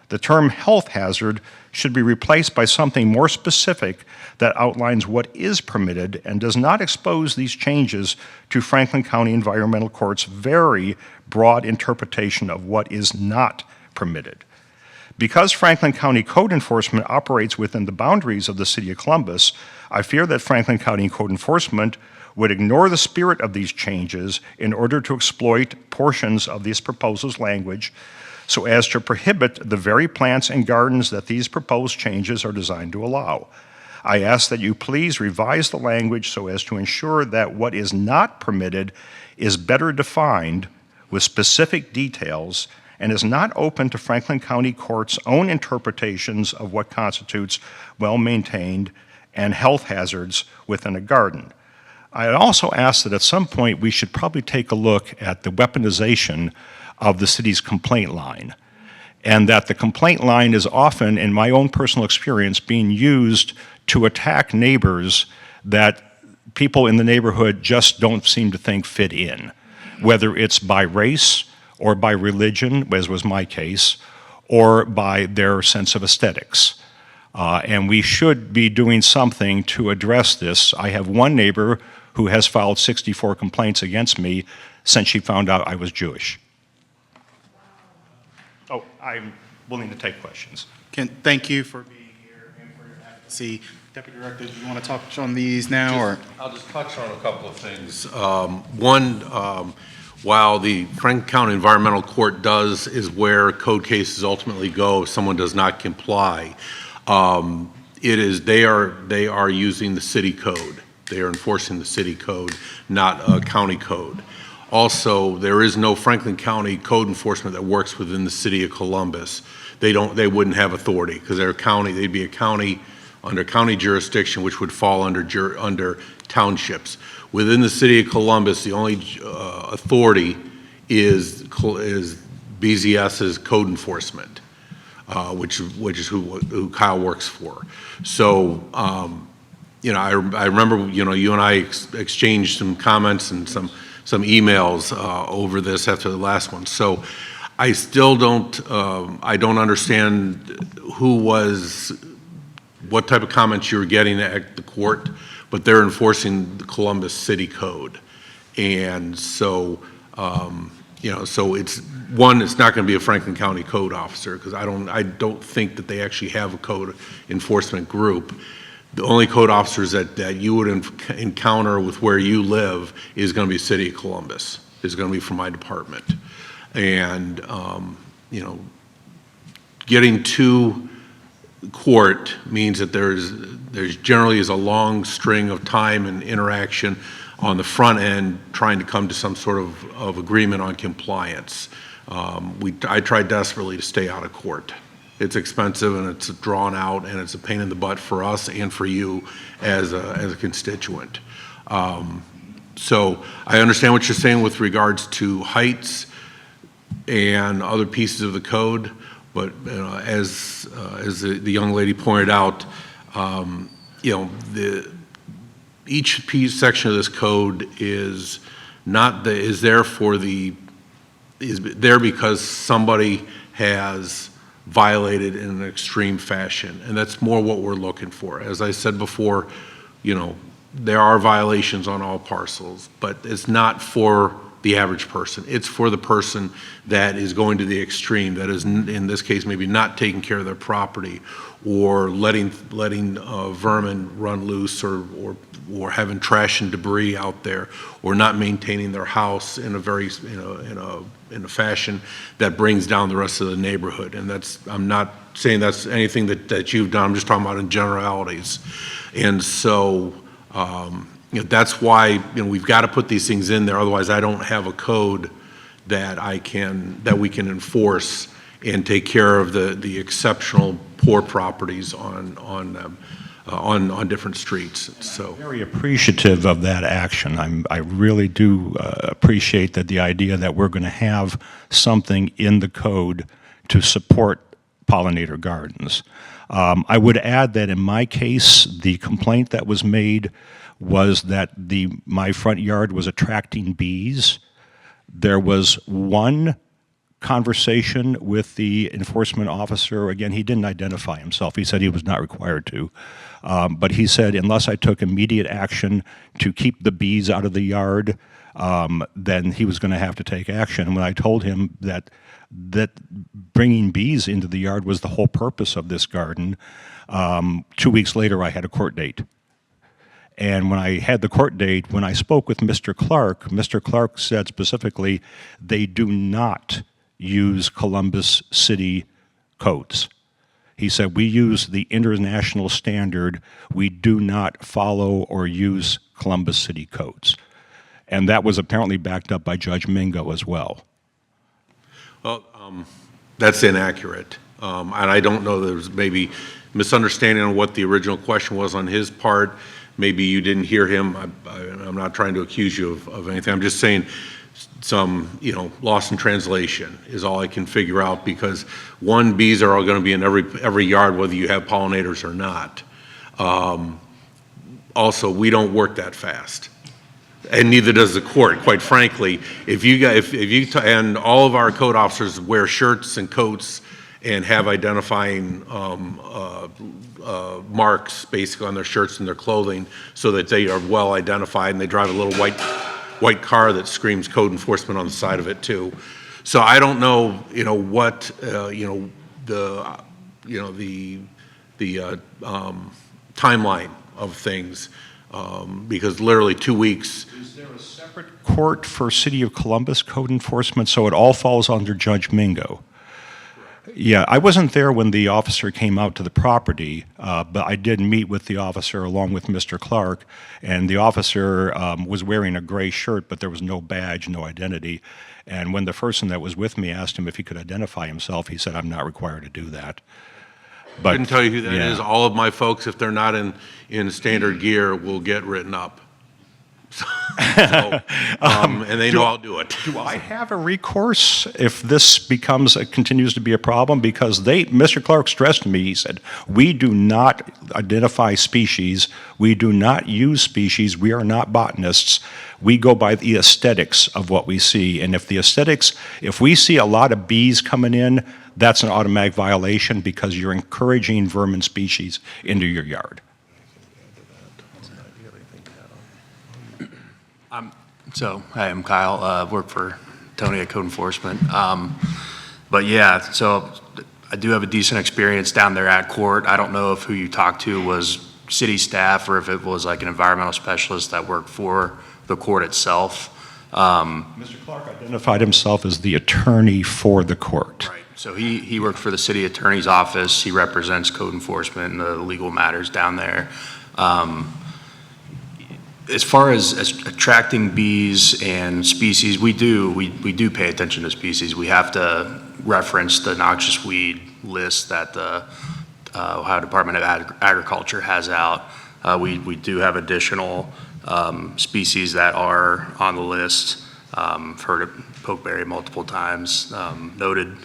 S14: The term health hazard should be replaced by something more specific that outlines what is permitted and does not expose these changes to Franklin County Environmental Court's very broad interpretation of what is not permitted. Because Franklin County code enforcement operates within the boundaries of the City of Columbus, I fear that Franklin County code enforcement would ignore the spirit of these changes in order to exploit portions of this proposal's language so as to prohibit the very plants and gardens that these proposed changes are designed to allow. I ask that you please revise the language so as to ensure that what is not permitted is better defined with specific details and is not open to Franklin County Court's own interpretations of what constitutes well-maintained and health hazards within a garden. I also ask that at some point we should probably take a look at the weaponization of the city's complaint line, and that the complaint line is often, in my own personal experience, being used to attack neighbors that people in the neighborhood just don't seem to think fit in, whether it's by race or by religion, as was my case, or by their sense of aesthetics. And we should be doing something to address this. I have one neighbor who has filed 64 complaints against me since she found out I was Jewish. Oh, I'm willing to take questions.
S1: Thank you for being here and for your advocacy. Deputy Director, do you want to touch on these now, or?
S9: I'll just touch on a couple of things. One, while the Franklin County Environmental Court is where code cases ultimately go if someone does not comply, they are using the city code. They are enforcing the city code, not a county code. Also, there is no Franklin County code enforcement that works within the city of Columbus. They wouldn't have authority because they're a county. They'd be a county under county jurisdiction, which would fall under townships. Within the city of Columbus, the only authority is BZS's code enforcement, which is who Kyle works for. So, I remember, you and I exchanged some comments and some emails over this after the last one. So I still don't understand what type of comments you were getting at the court, but they're enforcing the Columbus City Code. And so, so it's not going to be a Franklin County code officer because I don't think that they actually have a code enforcement group. The only code officers that you would encounter with where you live is going to be City of Columbus. Is going to be from my department. And, getting to court means that there's generally is a long string of time and interaction on the front end trying to come to some sort of agreement on compliance. I try desperately to stay out of court. It's expensive and it's drawn out and it's a pain in the butt for us and for you as a constituent. So I understand what you're saying with regards to heights and other pieces of the code, but as the young lady pointed out, each section of this code is there because somebody has violated in an extreme fashion, and that's more what we're looking for. As I said before, there are violations on all parcels, but it's not for the average person. It's for the person that is going to the extreme, that is, in this case, maybe not taking care of their property, or letting vermin run loose, or having trash and debris out there, or not maintaining their house in a fashion that brings down the rest of the neighborhood. And I'm not saying that's anything that you've done. I'm just talking about in generalities. And so, that's why we've got to put these things in there. Otherwise, I don't have a code that we can enforce and take care of the exceptional poor properties on different streets. So
S14: Very appreciative of that action. I really do appreciate the idea that we're going to have something in the code to support pollinator gardens. I would add that in my case, the complaint that was made was that my front yard was attracting bees. There was one conversation with the enforcement officer. Again, he didn't identify himself. He said he was not required to. But he said unless I took immediate action to keep the bees out of the yard, then he was going to have to take action. And when I told him that bringing bees into the yard was the whole purpose of this garden, 2 weeks later I had a court date. And when I had the court date, when I spoke with Mr. Clark said specifically they do not use Columbus City codes. He said, we use the international standard. We do not follow or use Columbus City codes. And that was apparently backed up by Judge Mingo as well.
S9: Well, that's inaccurate. And I don't know, there's maybe misunderstanding on what the original question was on his part. Maybe you didn't hear him. I'm not trying to accuse you of anything. I'm just saying some, loss in translation is all I can figure out, because bees are all going to be in every yard, whether you have pollinators or not. Also, we don't work that fast, and neither does the court. Quite frankly, and all of our code officers wear shirts and coats and have identifying marks basically on their shirts and their clothing, so that they are well identified, and they drive a little white car that screams code enforcement on the side of it too. So I don't know, what the timeline of things, because literally 2 weeks.
S14: Is there a separate court for City of Columbus code enforcement, so it all falls under Judge Mingo? Yeah, I wasn't there when the officer came out to the property, but I did meet with the officer along with Mr. Clark, and the officer was wearing a gray shirt, but there was no badge, no identity. And when the person that was with me asked him if he could identify himself, he said, I'm not required to do that. But,
S9: I couldn't tell you who that
S14: yeah.
S9: is. All of my folks, if they're not in standard gear, will get written up. And they know I'll do it.
S14: Do I have a recourse if this continues to be a problem? Because Mr. Clark stressed to me, he said, we do not identify species, we do not use species, we are not botanists, we go by the aesthetics of what we see. And if we see a lot of bees coming in, that's an automatic violation because you're encouraging vermin species into your yard.
S10: Hi, I'm Kyle, work for Tony at Code Enforcement. But yeah, so I do have a decent experience down there at court. I don't know if who you talked to was city staff or if it was like an environmental specialist that worked for the court itself.
S14: Mr. Clark identified himself as the attorney for the court.
S10: Right, so he worked for the city attorney's office. He represents code enforcement and the legal matters down there. As far as attracting bees and species, we do pay attention to species. We have to reference the noxious weed list that the Ohio Department of Agriculture has out. We do have additional species that are on the list. I've heard of pokeberry multiple times noted,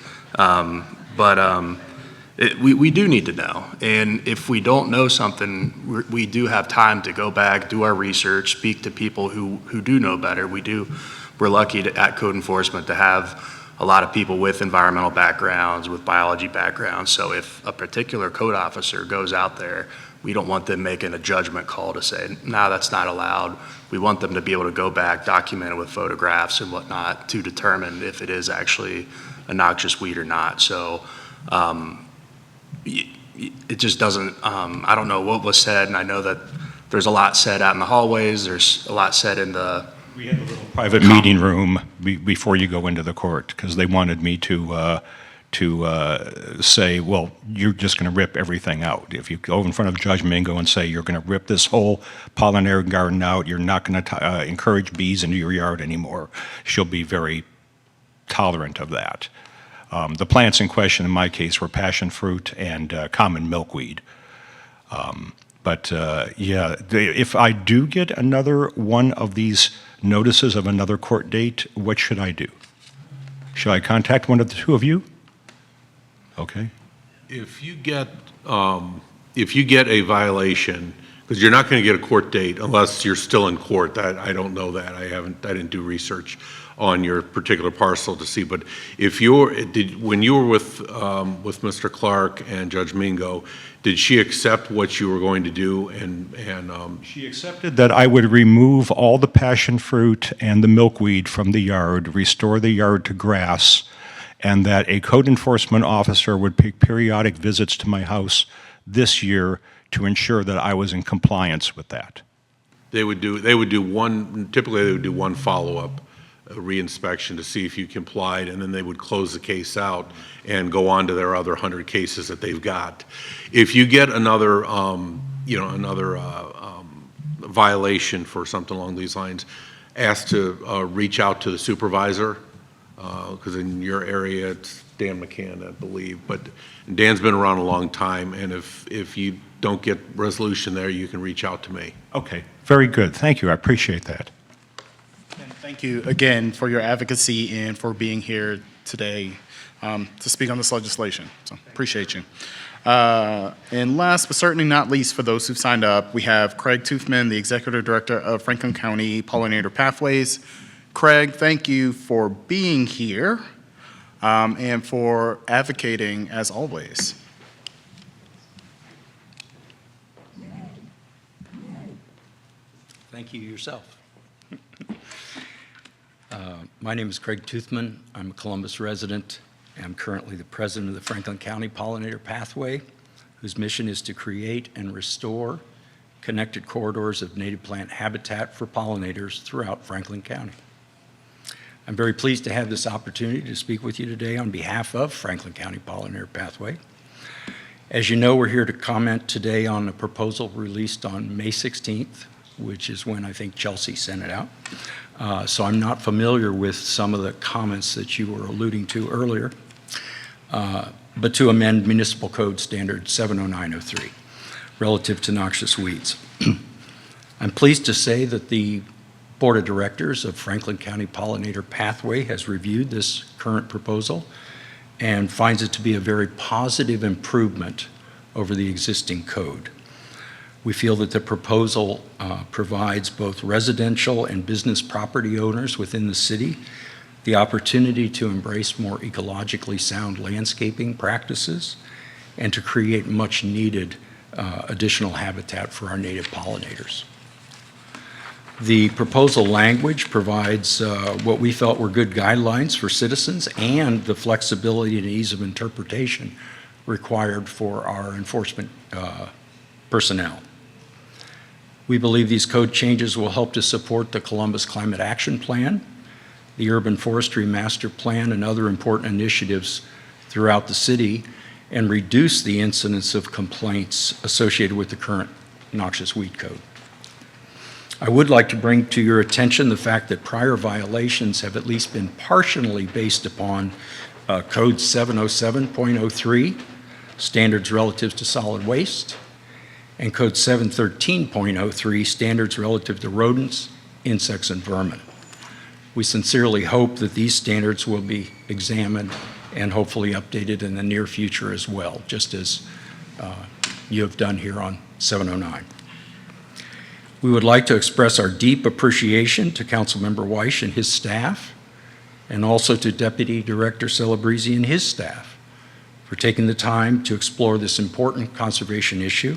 S10: we do need to know. And if we don't know something, we do have time to go back, do our research, speak to people who do know better. We're lucky at Code Enforcement to have a lot of people with environmental backgrounds, with biology backgrounds. So if a particular code officer goes out there we don't want them making a judgment call to say, no, that's not allowed. We want them to be able to go back, document it with photographs and whatnot to determine if it is actually a noxious weed or not. So it just doesn't, I don't know what was said, and I know that there's a lot said out in the hallways, there's a lot said in the
S14: We had a little private meeting room before you go into the court, because they wanted me to say, well, you're just going to rip everything out. If you go in front of Judge Mingo and say you're going to rip this whole pollinator garden out, you're not going to encourage bees into your yard anymore, she'll be very tolerant of that. The plants in question in my case were passion fruit and common milkweed. Yeah, if I do get another one of these notices of another court date, what should I do? Should I contact one of the two of you? Okay.
S9: If you get a violation, because you're not going to get a court date unless you're still in court. I don't know that. I didn't do research on your particular parcel to see. But if when you were with Mr. Clark and Judge Mingo, did she accept what you were going to do?
S14: She accepted that I would remove all the passion fruit and the milkweed from the yard, restore the yard to grass, and that a code enforcement officer would make periodic visits to my house this year to ensure that I was in compliance with that.
S9: Typically they would do one follow-up reinspection to see if you complied, and then they would close the case out and go on to their other 100 cases that they've got. If you get another violation for something along these lines, ask to reach out to the supervisor, because in your area it's Dan McCann, I believe. But Dan's been around a long time, and if you don't get resolution there, you can reach out to me.
S14: Okay, very good. Thank you. I appreciate that.
S1: And thank you again for your advocacy and for being here today to speak on this legislation. So appreciate you. And last but certainly not least, for those who've signed up, we have Craig Toothman, the Executive Director of Franklin County Pollinator Pathways. Craig, thank you for being here and for advocating as always.
S15: Thank you yourself. My name is Craig Toothman. I'm a Columbus resident. I'm currently the president of the Franklin County Pollinator Pathway, whose mission is to create and restore connected corridors of native plant habitat for pollinators throughout Franklin County. I'm very pleased to have this opportunity to speak with you today on behalf of Franklin County Pollinator Pathway. As you know, we're here to comment today on a proposal released on May 16th, which is when I think Chelsea sent it out. So I'm not familiar with some of the comments that you were alluding to earlier, but to amend Municipal Code Standard 70903 relative to noxious weeds. I'm pleased to say that the Board of Directors of Franklin County Pollinator Pathway has reviewed this current proposal and finds it to be a very positive improvement over the existing code. We feel that the proposal provides both residential and business property owners within the city the opportunity to embrace more ecologically sound landscaping practices and to create much needed additional habitat for our native pollinators. The proposal language provides what we felt were good guidelines for citizens and the flexibility and ease of interpretation required for our enforcement personnel. We believe these code changes will help to support the Columbus Climate Action Plan, the Urban Forestry Master Plan, and other important initiatives throughout the city, and reduce the incidence of complaints associated with the current noxious weed code. I would like to bring to your attention the fact that prior violations have at least been partially based upon Code 707.03, standards relative to solid waste, and Code 713.03, standards relative to rodents, insects, and vermin. We sincerely hope that these standards will be examined and hopefully updated in the near future as well, just as you have done here on 709. We would like to express our deep appreciation to Councilmember Wyche and his staff, and also to Deputy Director Celebrezzi and his staff for taking the time to explore this important conservation issue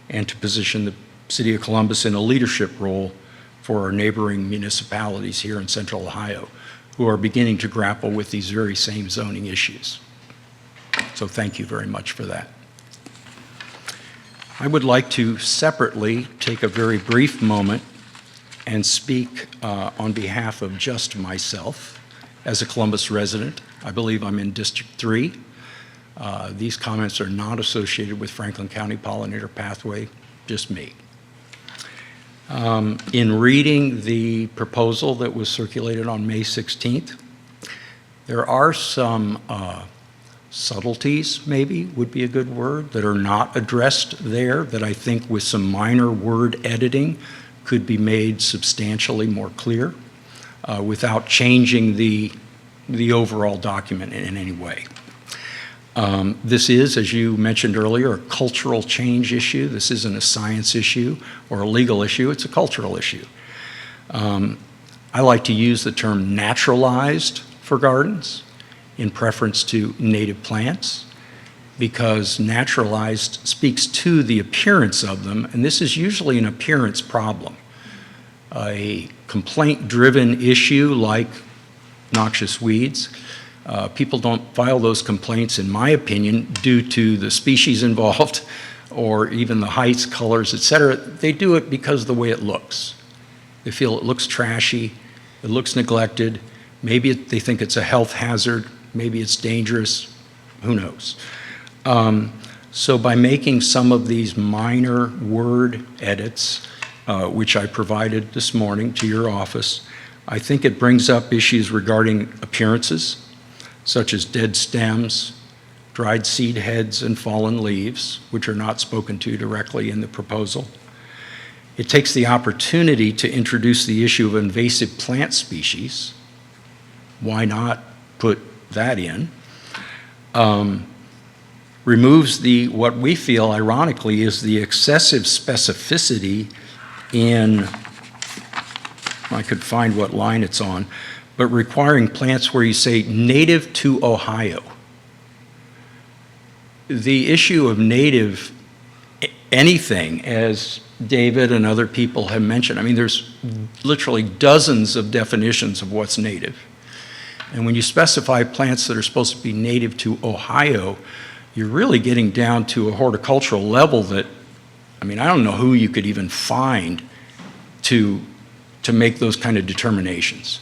S15: and to position the City of Columbus in a leadership role for our neighboring municipalities here in Central Ohio, who are beginning to grapple with these very same zoning issues. So thank you very much for that. I would like to separately take a very brief moment and speak on behalf of just myself as a Columbus resident. I believe I'm in District 3. These comments are not associated with Franklin County Pollinator Pathway, just me. In reading the proposal that was circulated on May 16th, there are some subtleties, maybe would be a good word, that are not addressed there that I think with some minor word editing could be made substantially more clear without changing the overall document in any way. This is, as you mentioned earlier, a cultural change issue. This isn't a science issue or a legal issue, it's a cultural issue. I like to use the term naturalized for gardens in preference to native plants, because naturalized speaks to the appearance of them, and this is usually an appearance problem. A complaint-driven issue like noxious weeds, people don't file those complaints, in my opinion, due to the species involved or even the heights, colors, et cetera. They do it because of the way it looks. They feel it looks trashy, it looks neglected, maybe they think it's a health hazard, maybe it's dangerous, who knows. So by making some of these minor word edits, which I provided this morning to your office, I think it brings up issues regarding appearances, such as dead stems, dried seed heads, and fallen leaves, which are not spoken to directly in the proposal. It takes the opportunity to introduce the issue of invasive plant species. Why not put that in? Removes what we feel, ironically, is the excessive specificity in, I could find what line it's on, but requiring plants where you say native to Ohio. The issue of native anything, as David and other people have mentioned, I mean, there's literally dozens of definitions of what's native. And when you specify plants that are supposed to be native to Ohio, you're really getting down to a horticultural level that, I mean, I don't know who you could even find to make those kind of determinations.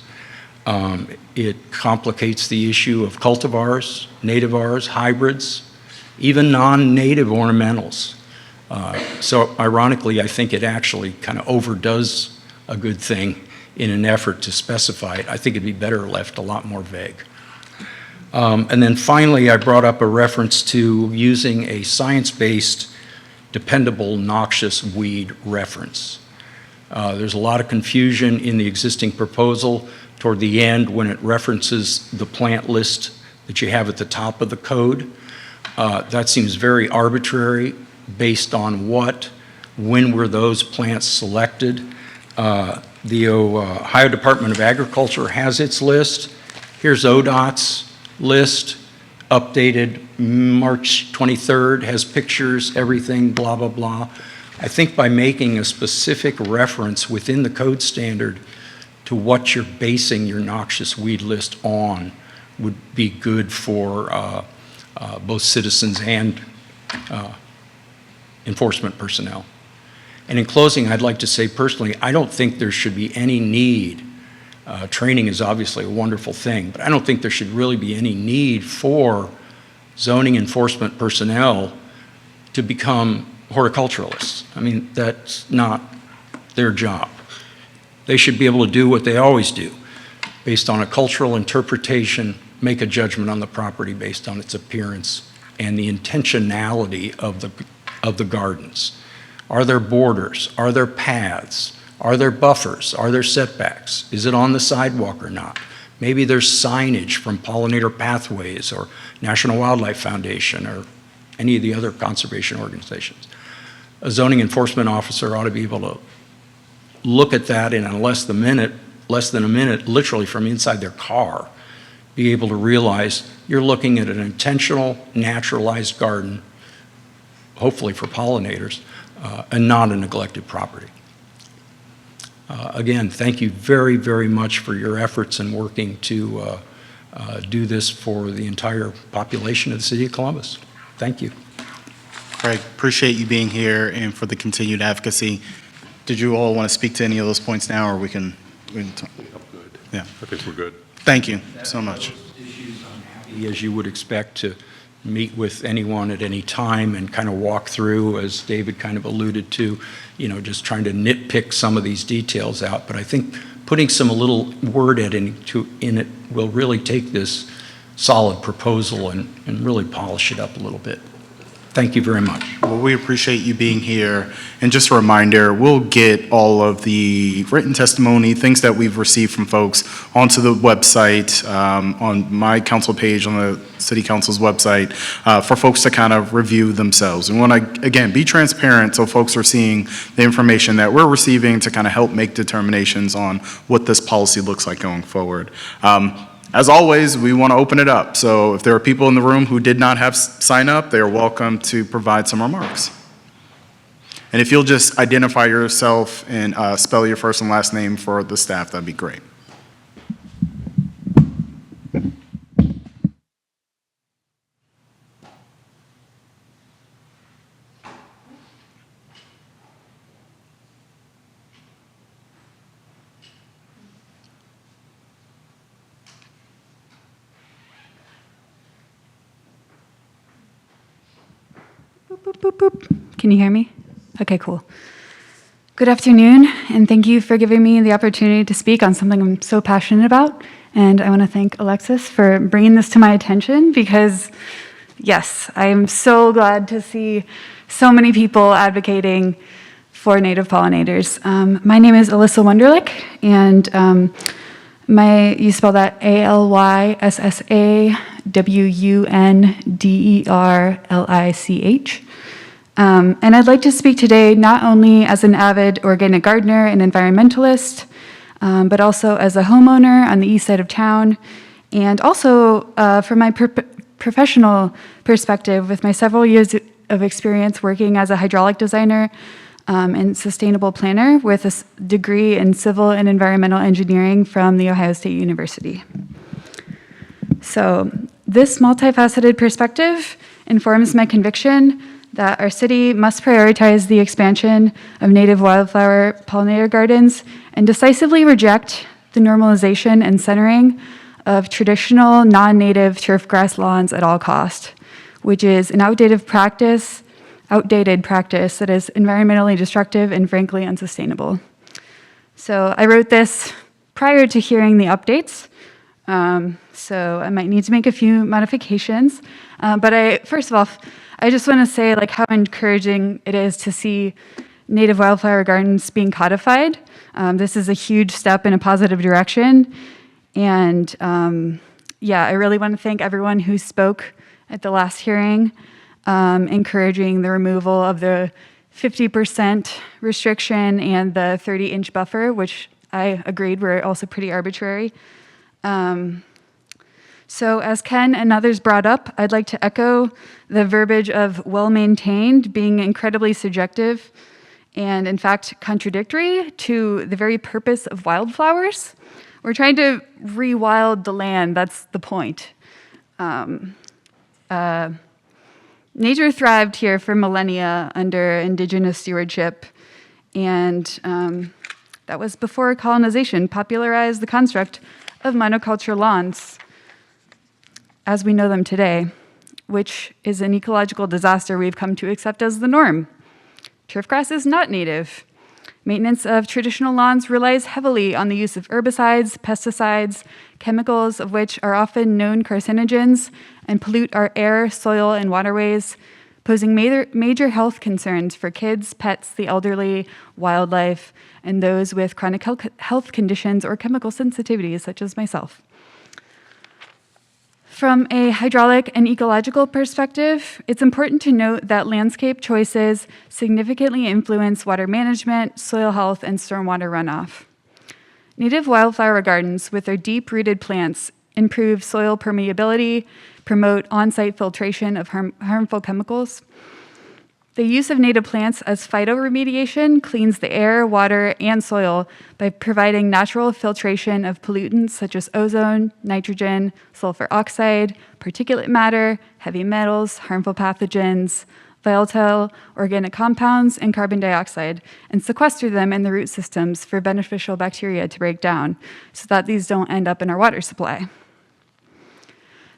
S15: It complicates the issue of cultivars, nativars, hybrids, even non-native ornamentals. So ironically, I think it actually kind of overdoes a good thing in an effort to specify it. I think it'd be better left a lot more vague. And then finally, I brought up a reference to using a science-based, dependable noxious weed reference. There's a lot of confusion in the existing proposal toward the end when it references the plant list that you have at the top of the code. That seems very arbitrary based on what, when were those plants selected. The Ohio Department of Agriculture has its list. Here's ODOT's list, updated March 23rd, has pictures, everything, blah, blah, blah. I think by making a specific reference within the code standard to what you're basing your noxious weed list on would be good for both citizens and enforcement personnel. And in closing, I'd like to say personally, I don't think there should be any need, training is obviously a wonderful thing, but I don't think there should really be any need for zoning enforcement personnel to become horticulturalists. I mean, that's not their job. They should be able to do what they always do, based on a cultural interpretation, make a judgment on the property based on its appearance and the intentionality of the gardens. Are there borders? Are there paths? Are there buffers? Are there setbacks? Is it on the sidewalk or not? Maybe there's signage from Pollinator Pathways or National Wildlife Foundation or any of the other conservation organizations. A zoning enforcement officer ought to be able to look at that in less than a minute, literally from inside their car, be able to realize you're looking at an intentional, naturalized garden, hopefully for pollinators, and not a neglected property. Again, thank you very, very much for your efforts in working to do this for the entire population of the city of Columbus. Thank you.
S1: Craig, appreciate you being here and for the continued advocacy. Did you all want to speak to any of those points now, or we can talk?
S9: Good.
S1: Yeah.
S9: I think we're good.
S1: Thank you so much.
S15: As you would expect, to meet with anyone at any time and kind of walk through, as David kind of alluded to, just trying to nitpick some of these details out. But I think putting some little word in it will really take this solid proposal and really polish it up a little bit. Thank you very much.
S1: Well, we appreciate you being here. And just a reminder, we'll get all of the written testimony, things that we've received from folks, onto the website, on my council page, on the City Council's website, for folks to kind of review themselves. We want to, again, be transparent so folks are seeing the information that we're receiving to kind of help make determinations on what this policy looks like going forward. As always, we want to open it up. So if there are people in the room who did not have sign up, they are welcome to provide some remarks. And if you'll just identify yourself and spell your first and last name for the staff, that'd be great.
S16: Boop, boop, boop. Can you hear me? Okay, cool. Good afternoon, and thank you for giving me the opportunity to speak on something I'm so passionate about. And I want to thank Alexis for bringing this to my attention because, yes, I am so glad to see so many people advocating for native pollinators. My name is Alyssa Wunderlich, and you spell that ALYSSAWUNDERLICH. And I'd like to speak today not only as an avid organic gardener and environmentalist, but also as a homeowner on the east side of town, and also from my professional perspective with my several years of experience working as a hydraulic designer and sustainable planner with a degree in civil and environmental engineering from The Ohio State University. So this multifaceted perspective informs my conviction that our city must prioritize the expansion of native wildflower pollinator gardens and decisively reject the normalization and centering of traditional non-native turf grass lawns at all cost, which is an outdated practice that is environmentally destructive and frankly unsustainable. So I wrote this prior to hearing the updates, so I might need to make a few modifications. But first of all, I just want to say how encouraging it is to see native wildflower gardens being codified. This is a huge step in a positive direction. And I really want to thank everyone who spoke at the last hearing, encouraging the removal of the 50% restriction and the 30-inch buffer, which I agreed were also pretty arbitrary. So as Ken and others brought up, I'd like to echo the verbiage of well-maintained being incredibly subjective and, in fact, contradictory to the very purpose of wildflowers. We're trying to rewild the land, that's the point. Nature thrived here for millennia under indigenous stewardship, and that was before colonization popularized the construct of monoculture lawns as we know them today, which is an ecological disaster we've come to accept as the norm. Turfgrass is not native. Maintenance of traditional lawns relies heavily on the use of herbicides, pesticides, chemicals of which are often known carcinogens and pollute our air, soil, and waterways, posing major health concerns for kids, pets, the elderly, wildlife, and those with chronic health conditions or chemical sensitivities, such as myself. From a hydraulic and ecological perspective, it's important to note that landscape choices significantly influence water management, soil health, and stormwater runoff. Native wildflower gardens, with their deep-rooted plants, improve soil permeability, promote on-site filtration of harmful chemicals, The use of native plants as phytoremediation cleans the air, water, and soil by providing natural filtration of pollutants such as ozone, nitrogen, sulfur oxide, particulate matter, heavy metals, harmful pathogens, volatile organic compounds, and carbon dioxide, and sequester them in the root systems for beneficial bacteria to break down so that these don't end up in our water supply.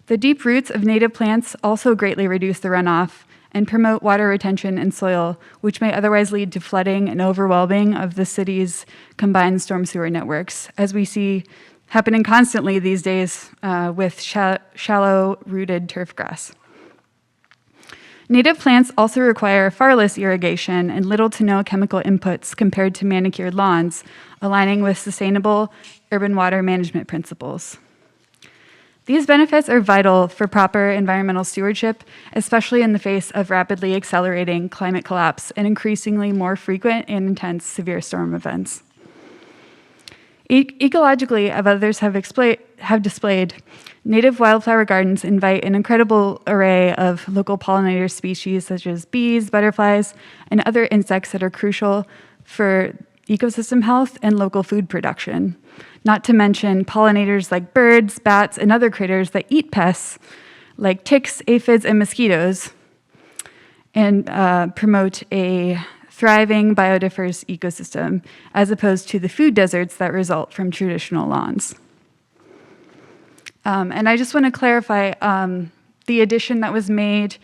S16: The deep roots of native plants also greatly reduce the runoff and promote water retention in soil, which may otherwise lead to flooding and overwhelming of the city's combined storm sewer networks, as we see happening constantly these days with shallow-rooted turf grass. Native plants also require far less irrigation and little to no chemical inputs compared to manicured lawns, aligning with sustainable urban water management principles. These benefits are vital for proper environmental stewardship, especially in the face of rapidly accelerating climate collapse and increasingly more frequent and intense severe storm events. Ecologically, as others have displayed, native wildflower gardens invite an incredible array of local pollinator species such as bees, butterflies, and other insects that are crucial for ecosystem health and local food production. Not to mention pollinators like birds, bats, and other critters that eat pests like ticks, aphids, and mosquitoes, and promote a thriving biodiverse ecosystem, as opposed to the food deserts that result from traditional lawns. And I just want to clarify, the addition that was made,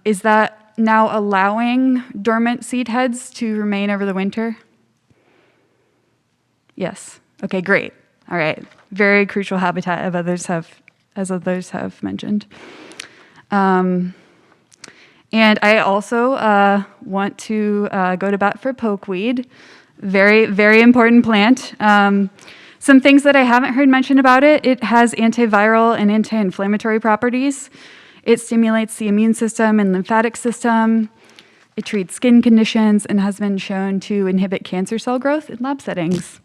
S16: is that now allowing dormant seed heads to remain over the winter? Yes. Okay, great. All right. Very crucial habitat, as others have mentioned. And I also want to go to bat for pokeweed. Very, very important plant. Some things that I haven't heard mentioned about it: it has antiviral and anti-inflammatory properties. It stimulates the immune system and lymphatic system. It treats skin conditions and has been shown to inhibit cancer cell growth in lab settings.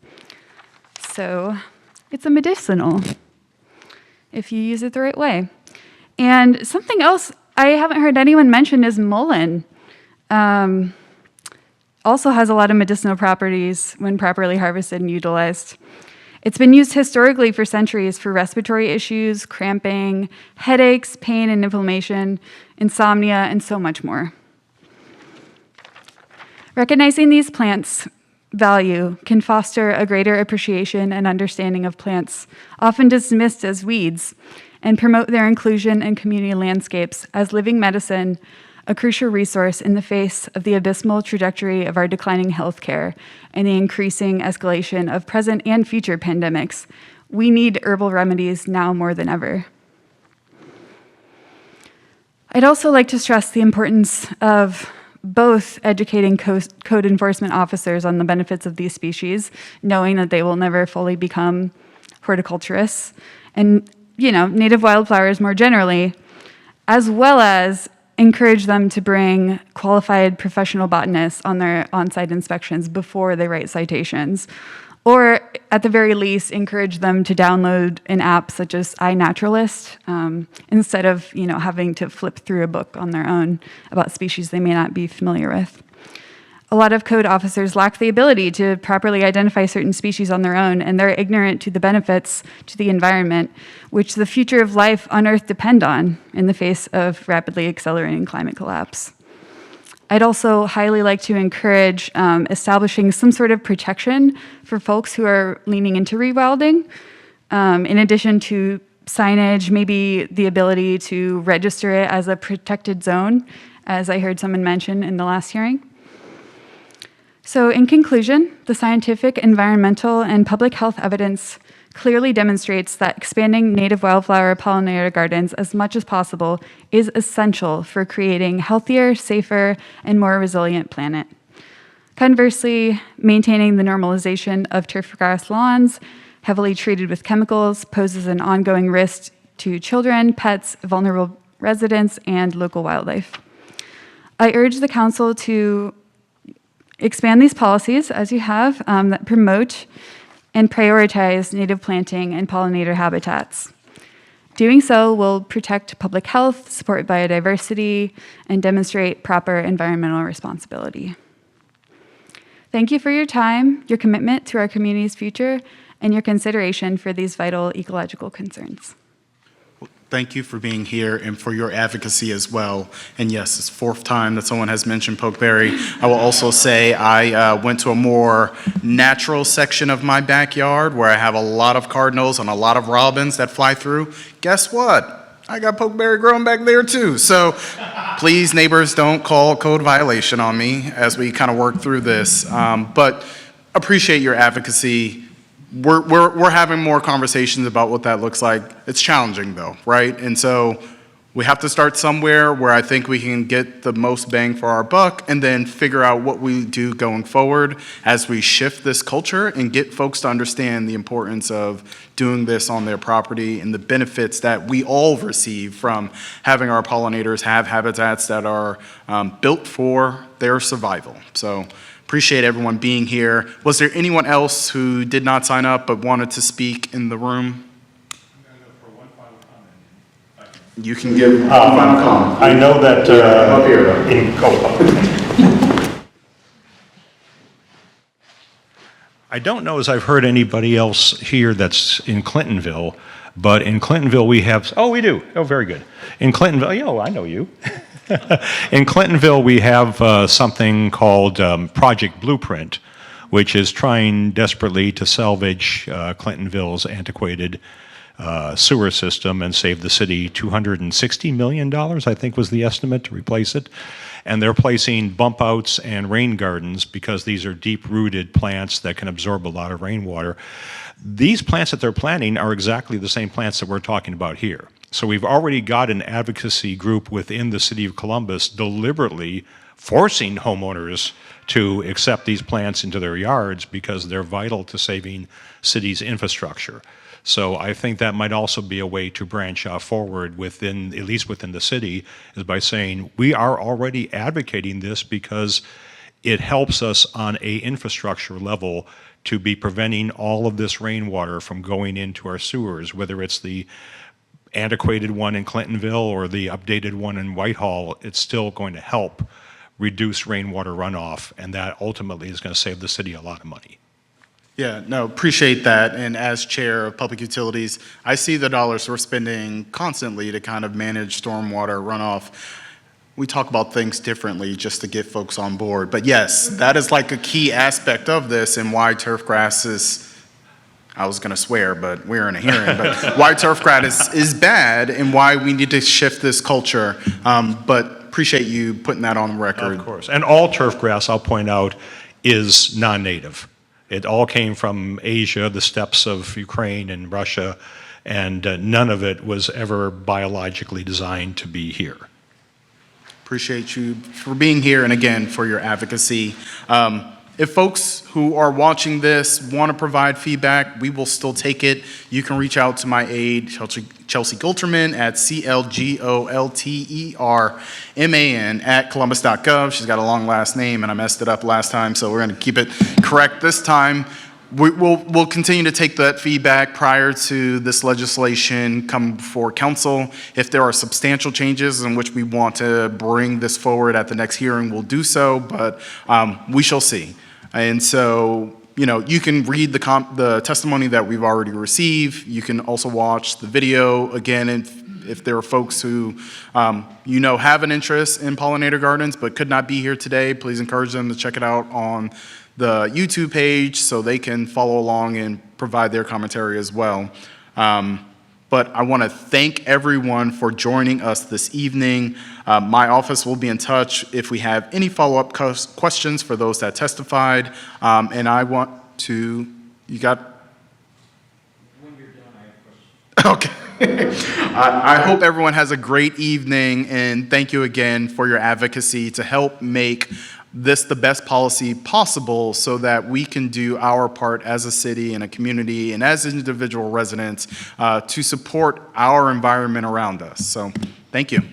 S16: So it's a medicinal if you use it the right way. And something else I haven't heard anyone mention is mullein. Also has a lot of medicinal properties when properly harvested and utilized. It's been used historically for centuries for respiratory issues, cramping, headaches, pain and inflammation, insomnia, and so much more. Recognizing these plants' value can foster a greater appreciation and understanding of plants, often dismissed as weeds, and promote their inclusion in community landscapes as living medicine, a crucial resource in the face of the abysmal trajectory of our declining healthcare and the increasing escalation of present and future pandemics. We need herbal remedies now more than ever. I'd also like to stress the importance of both educating code enforcement officers on the benefits of these species, knowing that they will never fully become horticulturists, and native wildflowers more generally, as well as encourage them to bring qualified professional botanists on their on-site inspections before they write citations, or at the very least, encourage them to download an app such as iNaturalist instead of having to flip through a book on their own about species they may not be familiar with. A lot of code officers lack the ability to properly identify certain species on their own, and they're ignorant to the benefits to the environment, which the future of life on Earth depend on in the face of rapidly accelerating climate collapse. I'd also highly like to encourage establishing some sort of protection for folks who are leaning into rewilding, in addition to signage, maybe the ability to register it as a protected zone, as I heard someone mention in the last hearing. So in conclusion, the scientific, environmental, and public health evidence clearly demonstrates that expanding native wildflower pollinator gardens as much as possible is essential for creating healthier, safer, and more resilient planet. Conversely, maintaining the normalization of turfgrass lawns, heavily treated with chemicals, poses an ongoing risk to children, pets, vulnerable residents, and local wildlife. I urge the council to expand these policies, as you have, that promote and prioritize native planting and pollinator habitats. Doing so will protect public health, support biodiversity, and demonstrate proper environmental responsibility. Thank you for your time, your commitment to our community's future, and your consideration for these vital ecological concerns.
S1: Thank you for being here and for your advocacy as well. And yes, it's fourth time that someone has mentioned pokeberry. I will also say I went to a more natural section of my backyard where I have a lot of cardinals and a lot of robins that fly through. Guess what? I got pokeberry growing back there too. So please, neighbors, don't call code violation on me as we kind of work through this. But appreciate your advocacy. We're having more conversations about what that looks like. It's challenging though, right? And so we have to start somewhere where I think we can get the most bang for our buck and then figure out what we do going forward as we shift this culture and get folks to understand the importance of doing this on their property and the benefits that we all receive from having our pollinators have habitats that are built for their survival. So appreciate everyone being here. Was there anyone else who did not sign up but wanted to speak in the room? You can give one final comment.
S14: I know that
S1: up here.
S14: I don't know as I've heard anybody else here that's in Clintonville, but in Clintonville we have, oh, we do. Oh, very good. In Clintonville, oh, I know you. In Clintonville, we have something called Project Blueprint, which is trying desperately to salvage Clintonville's antiquated sewer system and save the city $260 million, I think was the estimate, to replace it. And they're placing bump outs and rain gardens because these are deep-rooted plants that can absorb a lot of rainwater. These plants that they're planting are exactly the same plants that we're talking about here. So we've already got an advocacy group within the city of Columbus deliberately forcing homeowners to accept these plants into their yards because they're vital to saving cities' infrastructure. So I think that might also be a way to branch out forward within, at least within the city, is by saying we are already advocating this because it helps us on a infrastructure level to be preventing all of this rainwater from going into our sewers, whether it's the antiquated one in Clintonville or the updated one in Whitehall. It's still going to help reduce rainwater runoff, and that ultimately is going to save the city a lot of money.
S1: Yeah, no, appreciate that. And as chair of public utilities, I see the dollars we're spending constantly to kind of manage stormwater runoff. We talk about things differently just to get folks on board. But yes, that is like a key aspect of this and why turf grass is, I was going to swear, but we're in a hearing, but why turf grass is bad and why we need to shift this culture. But appreciate you putting that on the record.
S14: Of course. And all turf grass, I'll point out, is non-native. It all came from Asia, the steppes of Ukraine and Russia, and none of it was ever biologically designed to be here.
S1: Appreciate you for being here and again for your advocacy. If folks who are watching this want to provide feedback, we will still take it. You can reach out to my aide, Chelsea Gulterman, at CLGOLTERMAN at columbus.gov. She's got a long last name, and I messed it up last time, so we're going to keep it correct this time. We'll continue to take that feedback prior to this legislation come before council. If there are substantial changes in which we want to bring this forward at the next hearing, we'll do so, but we shall see. And so, you know, you can read the testimony that we've already received. You can also watch the video. Again, if there are folks who, you know, have an interest in pollinator gardens but could not be here today, please encourage them to check it out on the YouTube page so they can follow along and provide their commentary as well. But I want to thank everyone for joining us this evening. My office will be in touch if we have any follow-up questions for those that testified. And I want to, you got? When you're done, I have questions. Okay. I hope everyone has a great evening, and thank you again for your advocacy to help make this the best policy possible so that we can do our part as a city and a community and as individual residents to support our environment around us. So thank you.